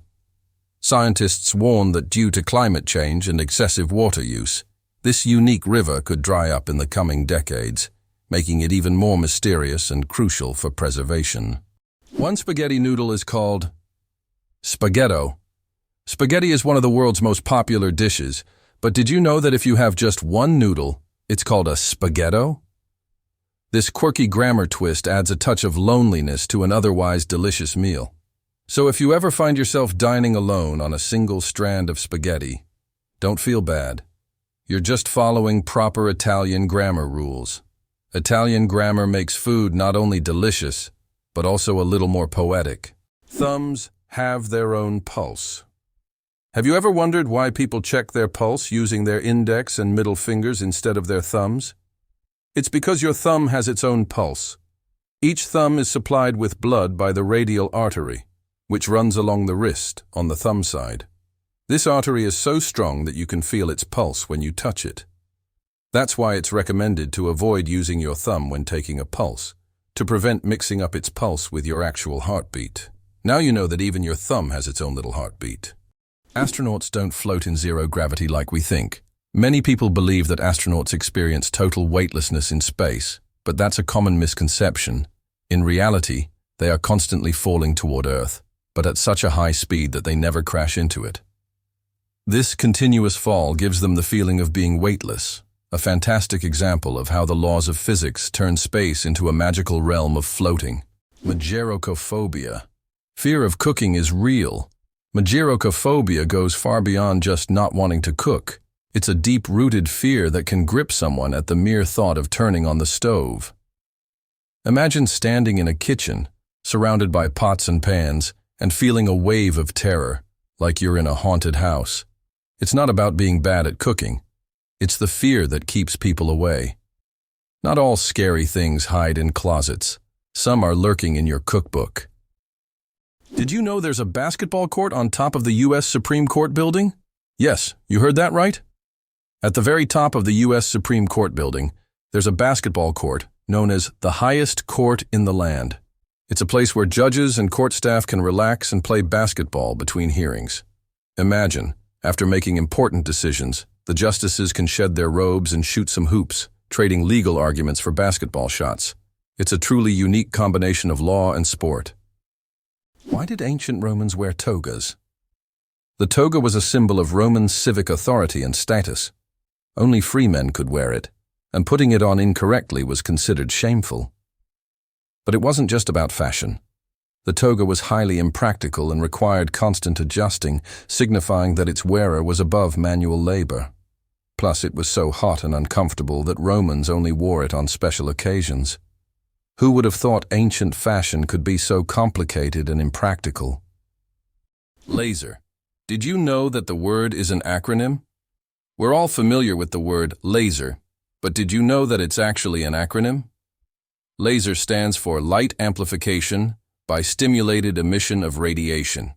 Scientists warn that due to climate change and excessive water use, this unique river could dry up in the coming decades, making it even more mysterious and crucial for preservation. One spaghetti noodle is called spaghetto. Spaghetti is one of the world's most popular dishes, but did you know that if you have just one noodle, it's called a spaghetto? This quirky grammar twist adds a touch of loneliness to an otherwise delicious meal. So if you ever find yourself dining alone on a single strand of spaghetti, don't feel bad. You're just following proper Italian grammar rules. Italian grammar makes food not only delicious, but also a little more poetic. Thumbs have their own pulse. Have you ever wondered why people check their pulse using their index and middle fingers instead of their thumbs? It's because your thumb has its own pulse. Each thumb is supplied with blood by the radial artery, which runs along the wrist on the thumb side. This artery is so strong that you can feel its pulse when you touch it. That's why it's recommended to avoid using your thumb when taking a pulse, to prevent mixing up its pulse with your actual heartbeat. Now you know that even your thumb has its own little heartbeat. Astronauts don't float in zero gravity like we think. Many people believe that astronauts experience total weightlessness in space, but that's a common misconception. In reality, they are constantly falling toward Earth, but at such a high speed that they never crash into it. This continuous fall gives them the feeling of being weightless, a fantastic example of how the laws of physics turn space into a magical realm of floating. Magerocophobia. Fear of cooking is real. Magerocophobia goes far beyond just not wanting to cook. It's a deep-rooted fear that can grip someone at the mere thought of turning on the stove. Imagine standing in a kitchen, surrounded by pots and pans, and feeling a wave of terror, like you're in a haunted house. It's not about being bad at cooking. It's the fear that keeps people away. Not all scary things hide in closets. Some are lurking in your cookbook. Did you know there's a basketball court on top of the U.S. Supreme Court building? Yes, you heard that right. At the very top of the U.S. Supreme Court building, there's a basketball court known as the highest court in the land. It's a place where judges and court staff can relax and play basketball between hearings. Imagine, after making important decisions, the justices can shed their robes and shoot some hoops, trading legal arguments for basketball shots. It's a truly unique combination of law and sport. Why did ancient Romans wear togas? The toga was a symbol of Roman civic authority and status. Only free men could wear it, and putting it on incorrectly was considered shameful. But it wasn't just about fashion. The toga was highly impractical and required constant adjusting, signifying that its wearer was above manual labor. Plus, it was so hot and uncomfortable that Romans only wore it on special occasions. Who would have thought ancient fashion could be so complicated and impractical? Laser. Did you know that the word is an acronym? We're all familiar with the word laser, but did you know that it's actually an acronym? Laser stands for Light Amplification by Stimulated Emission of Radiation.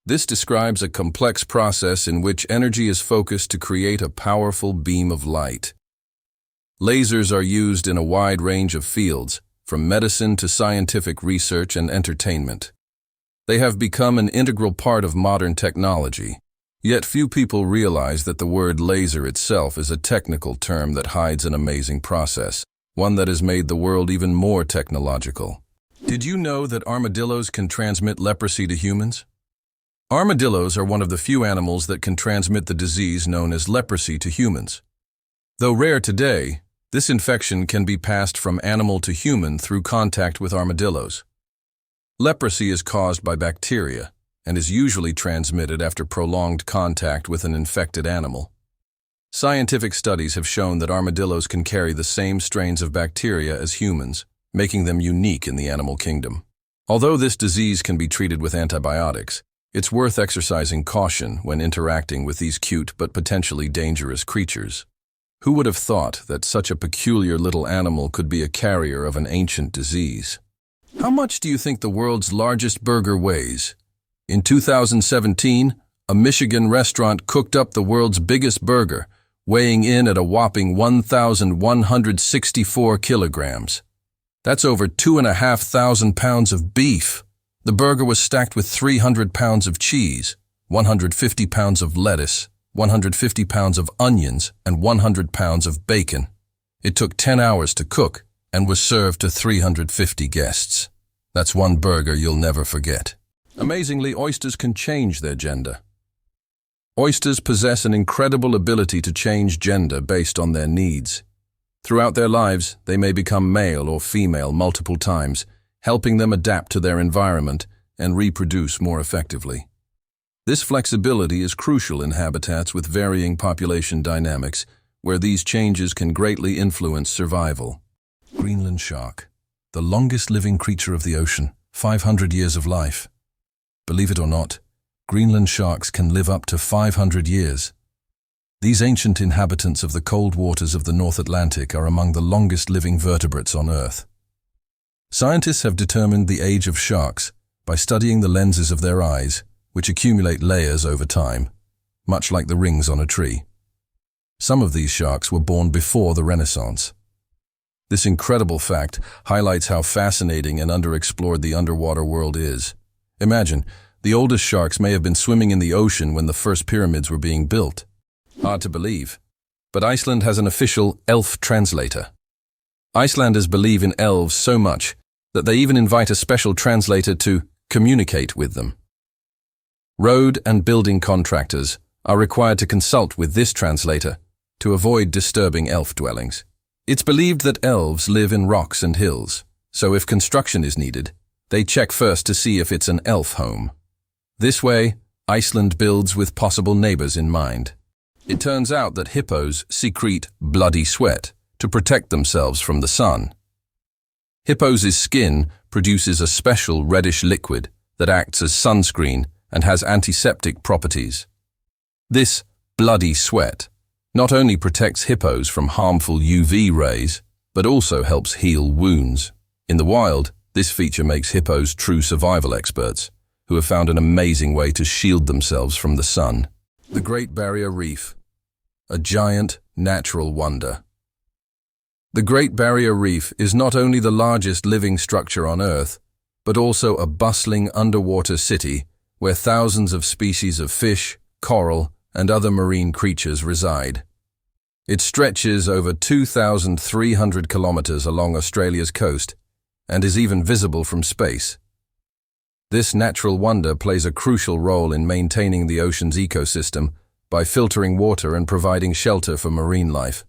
This describes a complex process in which energy is focused to create a powerful beam of light. Lasers are used in a wide range of fields, from medicine to scientific research and entertainment. They have become an integral part of modern technology, yet few people realize that the word laser itself is a technical term that hides an amazing process, one that has made the world even more technological. Did you know that armadillos can transmit leprosy to humans? Armadillos are one of the few animals that can transmit the disease known as leprosy to humans. Though rare today, this infection can be passed from animal to human through contact with armadillos. Leprosy is caused by bacteria and is usually transmitted after prolonged contact with an infected animal. Scientific studies have shown that armadillos can carry the same strains of bacteria as humans, making them unique in the animal kingdom. Although this disease can be treated with antibiotics, it's worth exercising caution when interacting with these cute but potentially dangerous creatures. Who would have thought that such a peculiar little animal could be a carrier of an ancient disease? How much do you think the world's largest burger weighs? In 2017, a Michigan restaurant cooked up the world's biggest burger, weighing in at a whopping 1,164 kilograms. That's over 2,500 pounds of beef. The burger was stacked with 300 pounds of cheese, 150 pounds of lettuce, 150 pounds of onions, and 100 pounds of bacon. It took 10 hours to cook and was served to 350 guests. That's one burger you'll never forget. Amazingly, oysters can change their gender. Oysters possess an incredible ability to change gender based on their needs. Throughout their lives, they may become male or female multiple times, helping them adapt to their environment and reproduce more effectively. This flexibility is crucial in habitats with varying population dynamics, where these changes can greatly influence survival. Greenland shark, the longest living creature of the ocean, 500 years of life. Believe it or not, Greenland sharks can live up to 500 years. These ancient inhabitants of the cold waters of the North Atlantic are among the longest living vertebrates on Earth. Scientists have determined the age of sharks by studying the lenses of their eyes, which accumulate layers over time, much like the rings on a tree. Some of these sharks were born before the Renaissance. This incredible fact highlights how fascinating and underexplored the underwater world is. Imagine, the oldest sharks may have been swimming in the ocean when the first pyramids were being built. Hard to believe, but Iceland has an official elf translator. Icelanders believe in elves so much that they even invite a special translator to communicate with them. Road and building contractors are required to consult with this translator to avoid disturbing elf dwellings. It's believed that elves live in rocks and hills, so if construction is needed, they check first to see if it's an elf home. This way, Iceland builds with possible neighbors in mind. It turns out that hippos secrete bloody sweat to protect themselves from the sun. Hippos' skin produces a special reddish liquid that acts as sunscreen and has antiseptic properties. This bloody sweat not only protects hippos from harmful UV rays, but also helps heal wounds. In the wild, this feature makes hippos true survival experts, who have found an amazing way to shield themselves from the sun. The Great Barrier Reef, a giant natural wonder. The Great Barrier Reef is not only the largest living structure on Earth, but also a bustling underwater city where thousands of species of fish, coral, and other marine creatures reside. It stretches over 2,300 kilometers along Australia's coast and is even visible from space. This natural wonder plays a crucial role in maintaining the ocean's ecosystem by filtering water and providing shelter for marine life.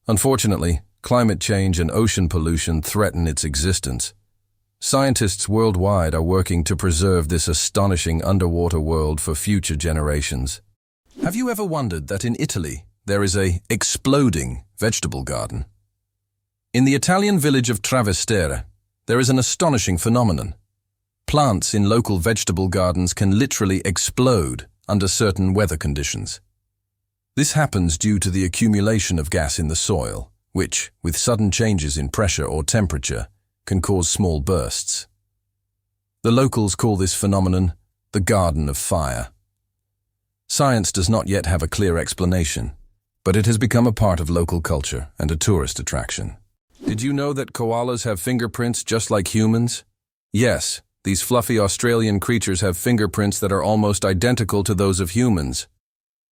Unfortunately, climate change and ocean pollution threaten its existence. Scientists worldwide are working to preserve this astonishing underwater world for future generations. Have you ever wondered that in Italy there is an exploding vegetable garden? In the Italian village of Trastevere, there is an astonishing phenomenon. Plants in local vegetable gardens can literally explode under certain weather conditions. This happens due to the accumulation of gas in the soil, which, with sudden changes in pressure or temperature, can cause small bursts. The locals call this phenomenon the Garden of Fire. Science does not yet have a clear explanation, but it has become a part of local culture and a tourist attraction. Did you know that koalas have fingerprints just like humans? Yes, these fluffy Australian creatures have fingerprints that are almost identical to those of humans.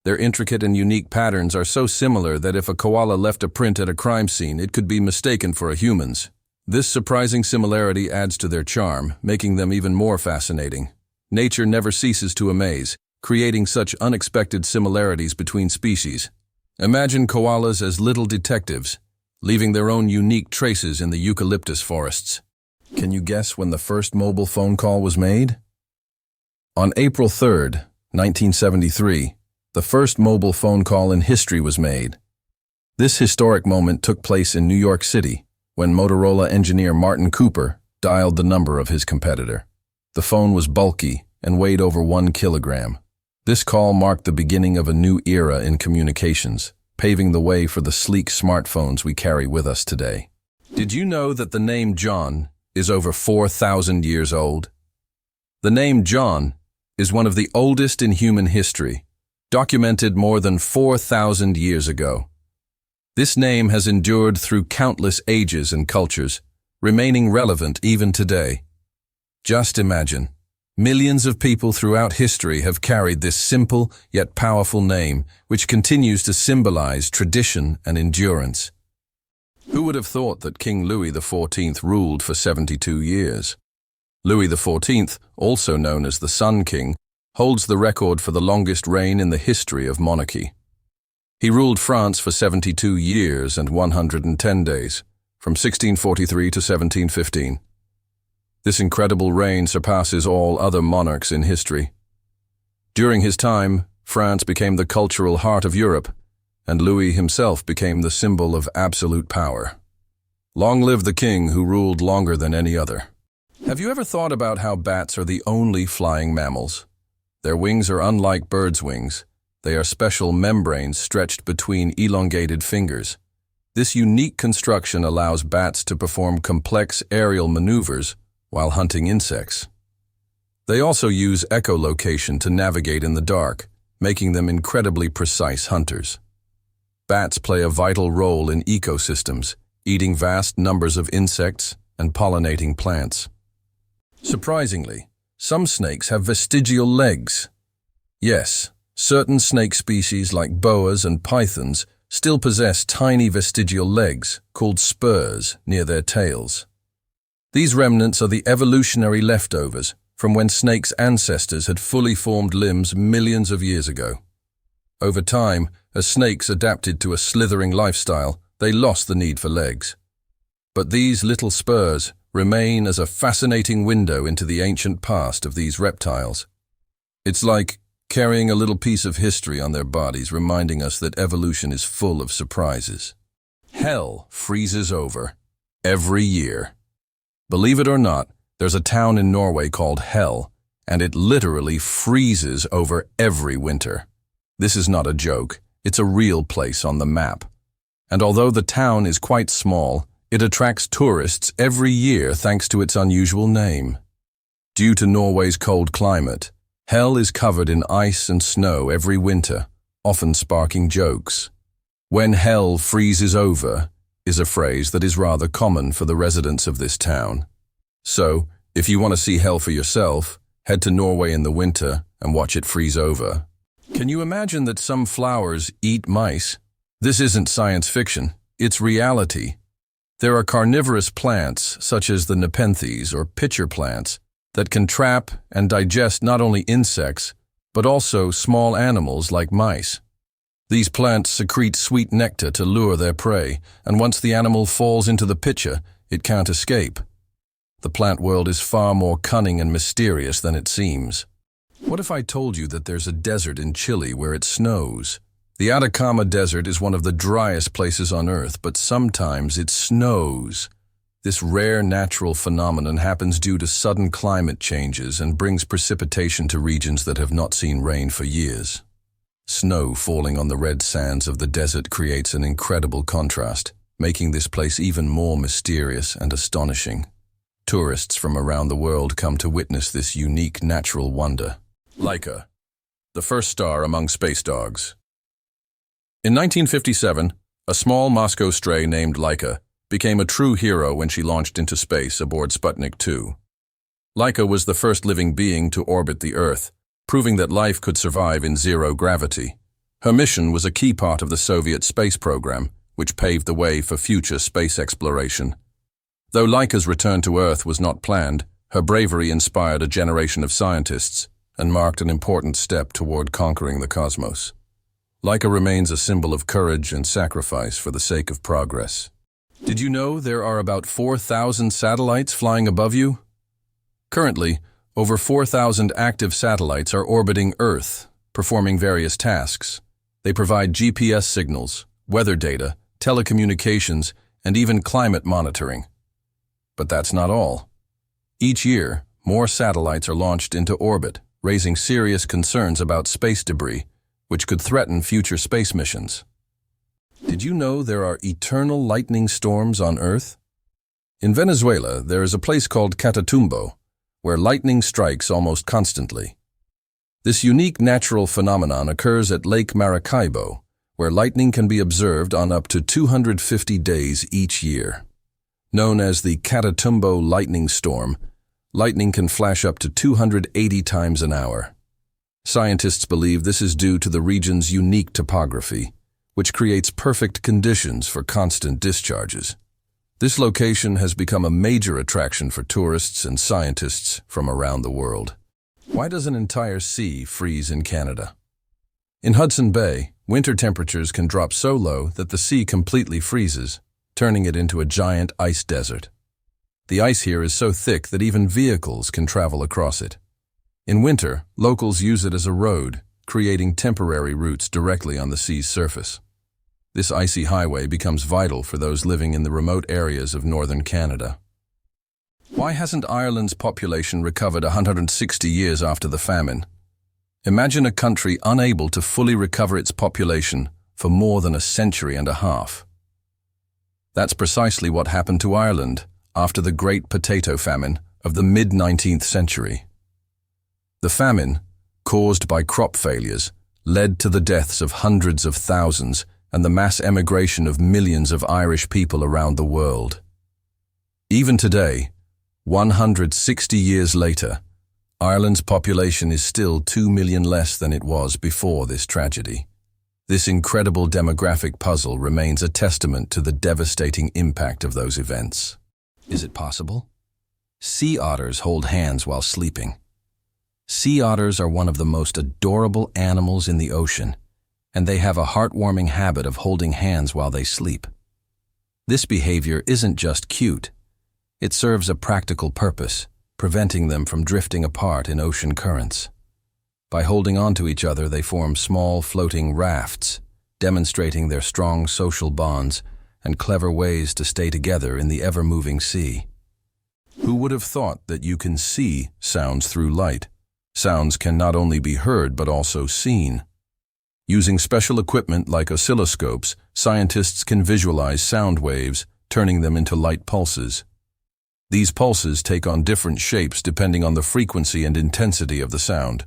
Their intricate and unique patterns are so similar that if a koala left a print at a crime scene, it could be mistaken for a human's. This surprising similarity adds to their charm, making them even more fascinating. Nature never ceases to amaze, creating such unexpected similarities between species. Imagine koalas as little detectives, leaving their own unique traces in the eucalyptus forests. Can you guess when the first mobile phone call was made? On April 3rd, 1973, the first mobile phone call in history was made. This historic moment took place in New York City when Motorola engineer Martin Cooper dialed the number of his competitor. The phone was bulky and weighed over 1 kilogram. This call marked the beginning of a new era in communications, paving the way for the sleek smartphones we carry with us today. Did you know that the name John is over 4,000 years old? The name John is one of the oldest in human history, documented more than 4,000 years ago. This name has endured through countless ages and cultures, remaining relevant even today. Just imagine, millions of people throughout history have carried this simple yet powerful name, which continues to symbolize tradition and endurance. Who would have thought that King Louis XIV ruled for 72 years? Louis XIV, also known as the Sun King, holds the record for the longest reign in the history of monarchy. He ruled France for 72 years and 110 days, from 1643 to 1715. This incredible reign surpasses all other monarchs in history. During his time, France became the cultural heart of Europe, and Louis himself became the symbol of absolute power. Long live the king who ruled longer than any other. Have you ever thought about how bats are the only flying mammals? Their wings are unlike birds' wings. They are special membranes stretched between elongated fingers. This unique construction allows bats to perform complex aerial maneuvers while hunting insects. They also use echolocation to navigate in the dark, making them incredibly precise hunters. Bats play a vital role in ecosystems, eating vast numbers of insects and pollinating plants. Surprisingly, some snakes have vestigial legs. Yes, certain snake species like boas and pythons still possess tiny vestigial legs, called spurs, near their tails. These remnants are the evolutionary leftovers from when snakes' ancestors had fully formed limbs millions of years ago. Over time, as snakes adapted to a slithering lifestyle, they lost the need for legs. But these little spurs remain as a fascinating window into the ancient past of these reptiles. It's like carrying a little piece of history on their bodies, reminding us that evolution is full of surprises. Hell freezes over every year. Believe it or not, there's a town in Norway called Hell, and it literally freezes over every winter. This is not a joke, it's a real place on the map. And although the town is quite small, it attracts tourists every year thanks to its unusual name. Due to Norway's cold climate, Hell is covered in ice and snow every winter, often sparking jokes. "When hell freezes over" is a phrase that is rather common for the residents of this town. So, if you want to see hell for yourself, head to Norway in the winter and watch it freeze over. Can you imagine that some flowers eat mice? This isn't science fiction, it's reality. There are carnivorous plants, such as the nepenthes or pitcher plants, that can trap and digest not only insects, but also small animals like mice. These plants secrete sweet nectar to lure their prey, and once the animal falls into the pitcher, it can't escape. The plant world is far more cunning and mysterious than it seems. What if I told you that there's a desert in Chile where it snows? The Atacama Desert is one of the driest places on Earth, but sometimes it snows. This rare natural phenomenon happens due to sudden climate changes and brings precipitation to regions that have not seen rain for years. Snow falling on the red sands of the desert creates an incredible contrast, making this place even more mysterious and astonishing. Tourists from around the world come to witness this unique natural wonder. Laika, the first star among space dogs. In 1957, a small Moscow stray named Laika became a true hero when she launched into space aboard Sputnik 2. Laika was the first living being to orbit the Earth, proving that life could survive in zero gravity. Her mission was a key part of the Soviet space program, which paved the way for future space exploration. Though Laika's return to Earth was not planned, her bravery inspired a generation of scientists and marked an important step toward conquering the cosmos. Laika remains a symbol of courage and sacrifice for the sake of progress. Did you know there are about 4,000 satellites flying above you? Currently, over 4,000 active satellites are orbiting Earth, performing various tasks. They provide GPS signals, weather data, telecommunications, and even climate monitoring. But that's not all. Each year, more satellites are launched into orbit, raising serious concerns about space debris, which could threaten future space missions. Did you know there are eternal lightning storms on Earth? In Venezuela, there is a place called Catatumbo, where lightning strikes almost constantly. This unique natural phenomenon occurs at Lake Maracaibo, where lightning can be observed on up to 250 days each year. Known as the Catatumbo lightning storm, lightning can flash up to 280 times an hour. Scientists believe this is due to the region's unique topography, which creates perfect conditions for constant discharges. This location has become a major attraction for tourists and scientists from around the world. Why does an entire sea freeze in Canada? In Hudson Bay, winter temperatures can drop so low that the sea completely freezes, turning it into a giant ice desert. The ice here is so thick that even vehicles can travel across it. In winter, locals use it as a road, creating temporary routes directly on the sea's surface. This icy highway becomes vital for those living in the remote areas of northern Canada. Why hasn't Ireland's population recovered 160 years after the famine? Imagine a country unable to fully recover its population for more than a century and a half. That's precisely what happened to Ireland after the Great Potato Famine of the mid-19th century. The famine, caused by crop failures, led to the deaths of hundreds of thousands and the mass emigration of millions of Irish people around the world. Even today, 160 years later, Ireland's population is still 2 million less than it was before this tragedy. This incredible demographic puzzle remains a testament to the devastating impact of those events. Is it possible? Sea otters hold hands while sleeping. Sea otters are one of the most adorable animals in the ocean, and they have a heartwarming habit of holding hands while they sleep. This behavior isn't just cute. It serves a practical purpose, preventing them from drifting apart in ocean currents. By holding on to each other, they form small floating rafts, demonstrating their strong social bonds and clever ways to stay together in the ever-moving sea. Who would have thought that you can see sounds through light? Sounds can not only be heard but also seen. Using special equipment like oscilloscopes, scientists can visualize sound waves, turning them into light pulses. These pulses take on different shapes depending on the frequency and intensity of the sound.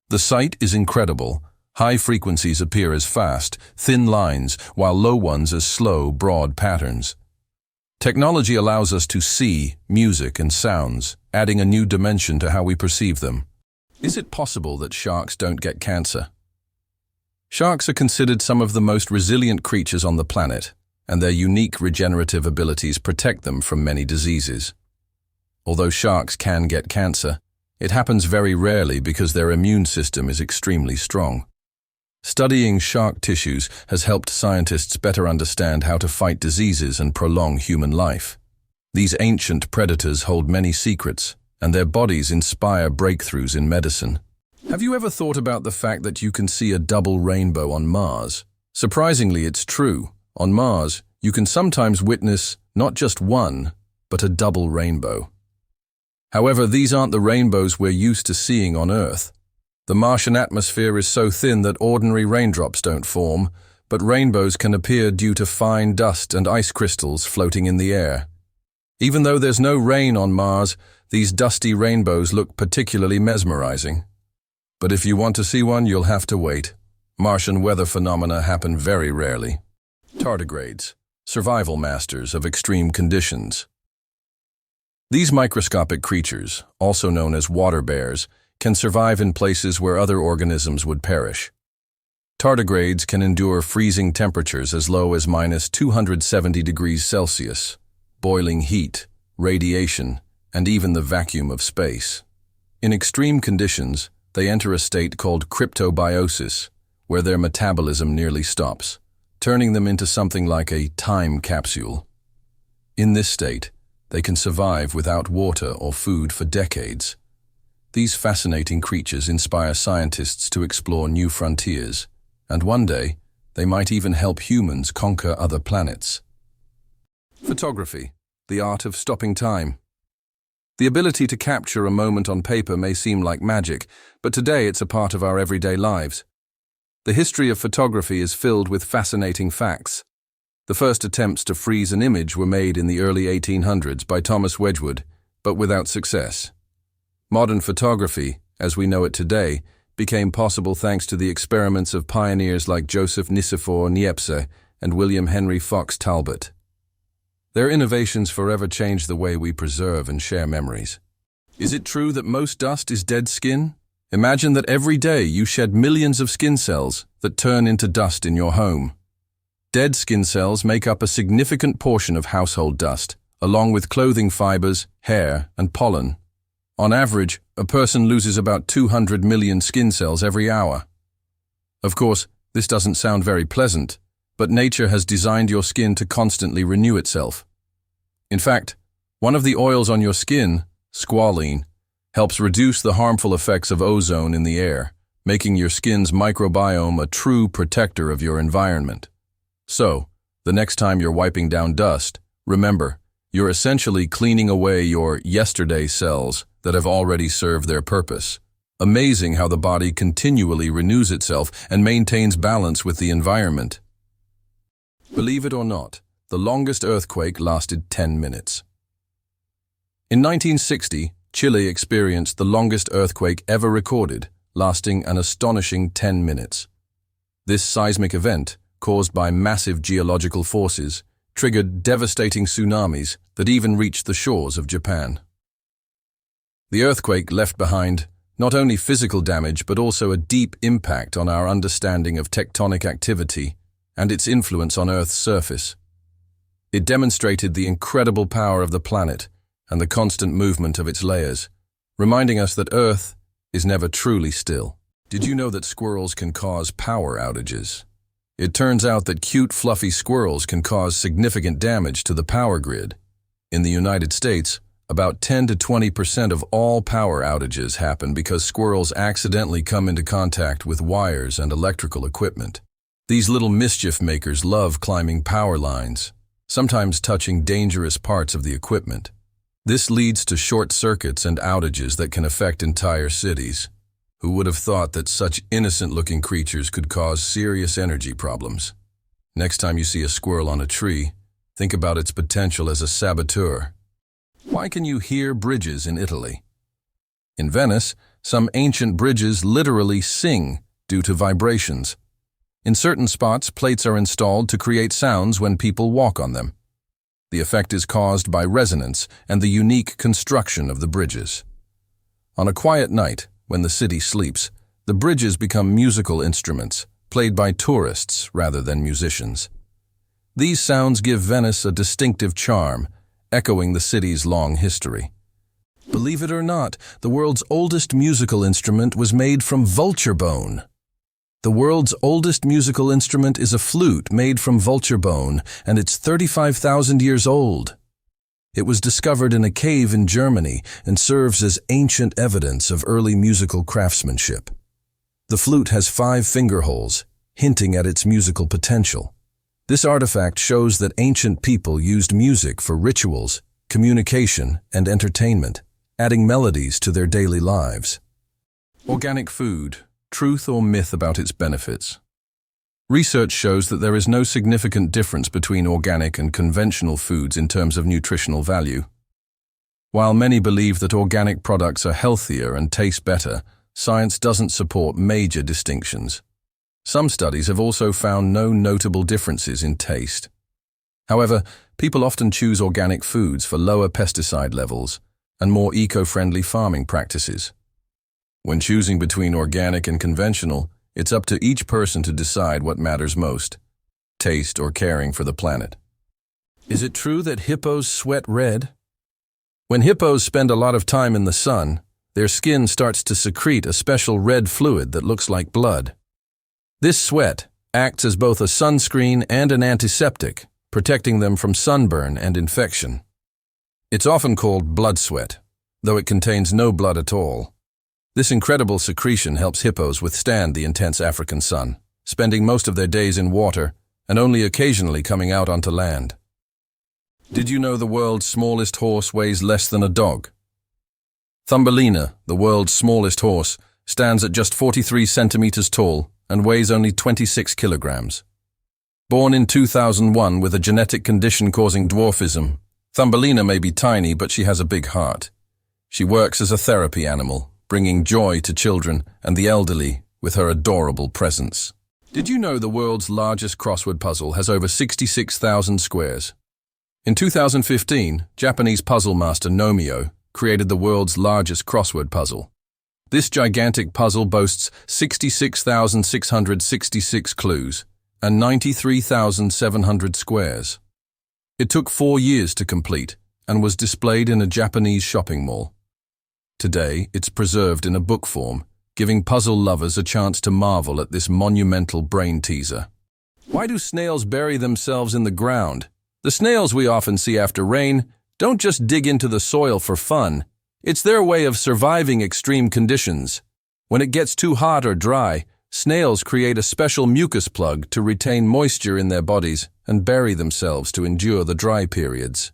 The sight is incredible. High frequencies appear as fast, thin lines, while low ones as slow, broad patterns. Technology allows us to see music and sounds, adding a new dimension to how we perceive them. Is it possible that sharks don't get cancer? Sharks are considered some of the most resilient creatures on the planet, and their unique regenerative abilities protect them from many diseases. Although sharks can get cancer, it happens very rarely because their immune system is extremely strong. Studying shark tissues has helped scientists better understand how to fight diseases and prolong human life. These ancient predators hold many secrets, and their bodies inspire breakthroughs in medicine. Have you ever thought about the fact that you can see a double rainbow on Mars? Surprisingly, it's true. On Mars, you can sometimes witness not just one, but a double rainbow. However, these aren't the rainbows we're used to seeing on Earth. The Martian atmosphere is so thin that ordinary raindrops don't form, but rainbows can appear due to fine dust and ice crystals floating in the air. Even though there's no rain on Mars, these dusty rainbows look particularly mesmerizing. But if you want to see one, you'll have to wait. Martian weather phenomena happen very rarely. Tardigrades, survival masters of extreme conditions. These microscopic creatures, also known as water bears, can survive in places where other organisms would perish. Tardigrades can endure freezing temperatures as low as -270 degrees Celsius, boiling heat, radiation, and even the vacuum of space. In extreme conditions, they enter a state called cryptobiosis, where their metabolism nearly stops, turning them into something like a time capsule. In this state, they can survive without water or food for decades. These fascinating creatures inspire scientists to explore new frontiers, and one day, they might even help humans conquer other planets. Photography, the art of stopping time. The ability to capture a moment on paper may seem like magic, but today it's a part of our everyday lives. The history of photography is filled with fascinating facts. The first attempts to freeze an image were made in the early 1800s by Thomas Wedgwood, but without success. Modern photography, as we know it today, became possible thanks to the experiments of pioneers like Joseph Nicephore Niepce and William Henry Fox Talbot. Their innovations forever changed the way we preserve and share memories. Is it true that most dust is dead skin? Imagine that every day you shed millions of skin cells that turn into dust in your home. Dead skin cells make up a significant portion of household dust, along with clothing fibers, hair, and pollen. On average, a person loses about 200 million skin cells every hour. Of course, this doesn't sound very pleasant, but nature has designed your skin to constantly renew itself. In fact, one of the oils on your skin, squalene, helps reduce the harmful effects of ozone in the air, making your skin's microbiome a true protector of your environment. So, the next time you're wiping down dust, remember, you're essentially cleaning away your yesterday cells that have already served their purpose. Amazing how the body continually renews itself and maintains balance with the environment. Believe it or not, the longest earthquake lasted 10 minutes. In 1960, Chile experienced the longest earthquake ever recorded, lasting an astonishing 10 minutes. This seismic event, caused by massive geological forces, triggered devastating tsunamis that even reached the shores of Japan. The earthquake left behind not only physical damage but also a deep impact on our understanding of tectonic activity and its influence on Earth's surface. It demonstrated the incredible power of the planet and the constant movement of its layers, reminding us that Earth is never truly still. Did you know that squirrels can cause power outages? It turns out that cute, fluffy squirrels can cause significant damage to the power grid. In the United States, about 10 to 20% of all power outages happen because squirrels accidentally come into contact with wires and electrical equipment. These little mischief makers love climbing power lines, sometimes touching dangerous parts of the equipment. This leads to short circuits and outages that can affect entire cities. Who would have thought that such innocent-looking creatures could cause serious energy problems? Next time you see a squirrel on a tree, think about its potential as a saboteur. Why can you hear bridges in Italy? In Venice, some ancient bridges literally sing due to vibrations. In certain spots, plates are installed to create sounds when people walk on them. The effect is caused by resonance and the unique construction of the bridges. On a quiet night, when the city sleeps, the bridges become musical instruments, played by tourists rather than musicians. These sounds give Venice a distinctive charm, echoing the city's long history. Believe it or not, the world's oldest musical instrument was made from vulture bone. The world's oldest musical instrument is a flute made from vulture bone, and it's 35,000 years old. It was discovered in a cave in Germany and serves as ancient evidence of early musical craftsmanship. The flute has 5 finger holes, hinting at its musical potential. This artifact shows that ancient people used music for rituals, communication, and entertainment, adding melodies to their daily lives. Organic food. Truth or myth about its benefits? Research shows that there is no significant difference between organic and conventional foods in terms of nutritional value. While many believe that organic products are healthier and taste better, science doesn't support major distinctions. Some studies have also found no notable differences in taste. However, people often choose organic foods for lower pesticide levels and more eco-friendly farming practices. When choosing between organic and conventional, it's up to each person to decide what matters most: taste or caring for the planet. Is it true that hippos sweat red? When hippos spend a lot of time in the sun, their skin starts to secrete a special red fluid that looks like blood. This sweat acts as both a sunscreen and an antiseptic, protecting them from sunburn and infection. It's often called blood sweat, though it contains no blood at all. This incredible secretion helps hippos withstand the intense African sun, spending most of their days in water and only occasionally coming out onto land. Did you know the world's smallest horse weighs less than a dog? Thumbelina, the world's smallest horse, stands at just 43 centimeters tall and weighs only 26 kilograms. Born in 2001 with a genetic condition causing dwarfism, Thumbelina may be tiny, but she has a big heart. She works as a therapy animal, bringing joy to children and the elderly with her adorable presence. Did you know the world's largest crossword puzzle has over 66,000 squares? In 2015, Japanese puzzle master Nomio created the world's largest crossword puzzle. This gigantic puzzle boasts 66,666 clues and 93,700 squares. It took 4 years to complete and was displayed in a Japanese shopping mall. Today, it's preserved in a book form, giving puzzle lovers a chance to marvel at this monumental brain teaser. Why do snails bury themselves in the ground? The snails we often see after rain don't just dig into the soil for fun. It's their way of surviving extreme conditions. When it gets too hot or dry, snails create a special mucus plug to retain moisture in their bodies and bury themselves to endure the dry periods.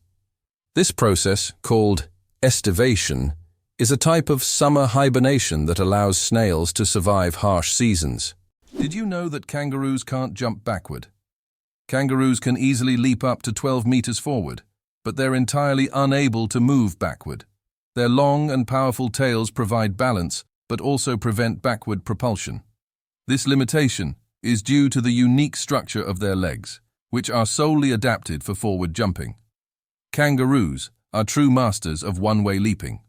This process, called estivation, is a type of summer hibernation that allows snails to survive harsh seasons. Did you know that kangaroos can't jump backward? Kangaroos can easily leap up to 12 meters forward, but they're entirely unable to move backward. Their long and powerful tails provide balance, but also prevent backward propulsion. This limitation is due to the unique structure of their legs, which are solely adapted for forward jumping. Kangaroos are true masters of one-way leaping.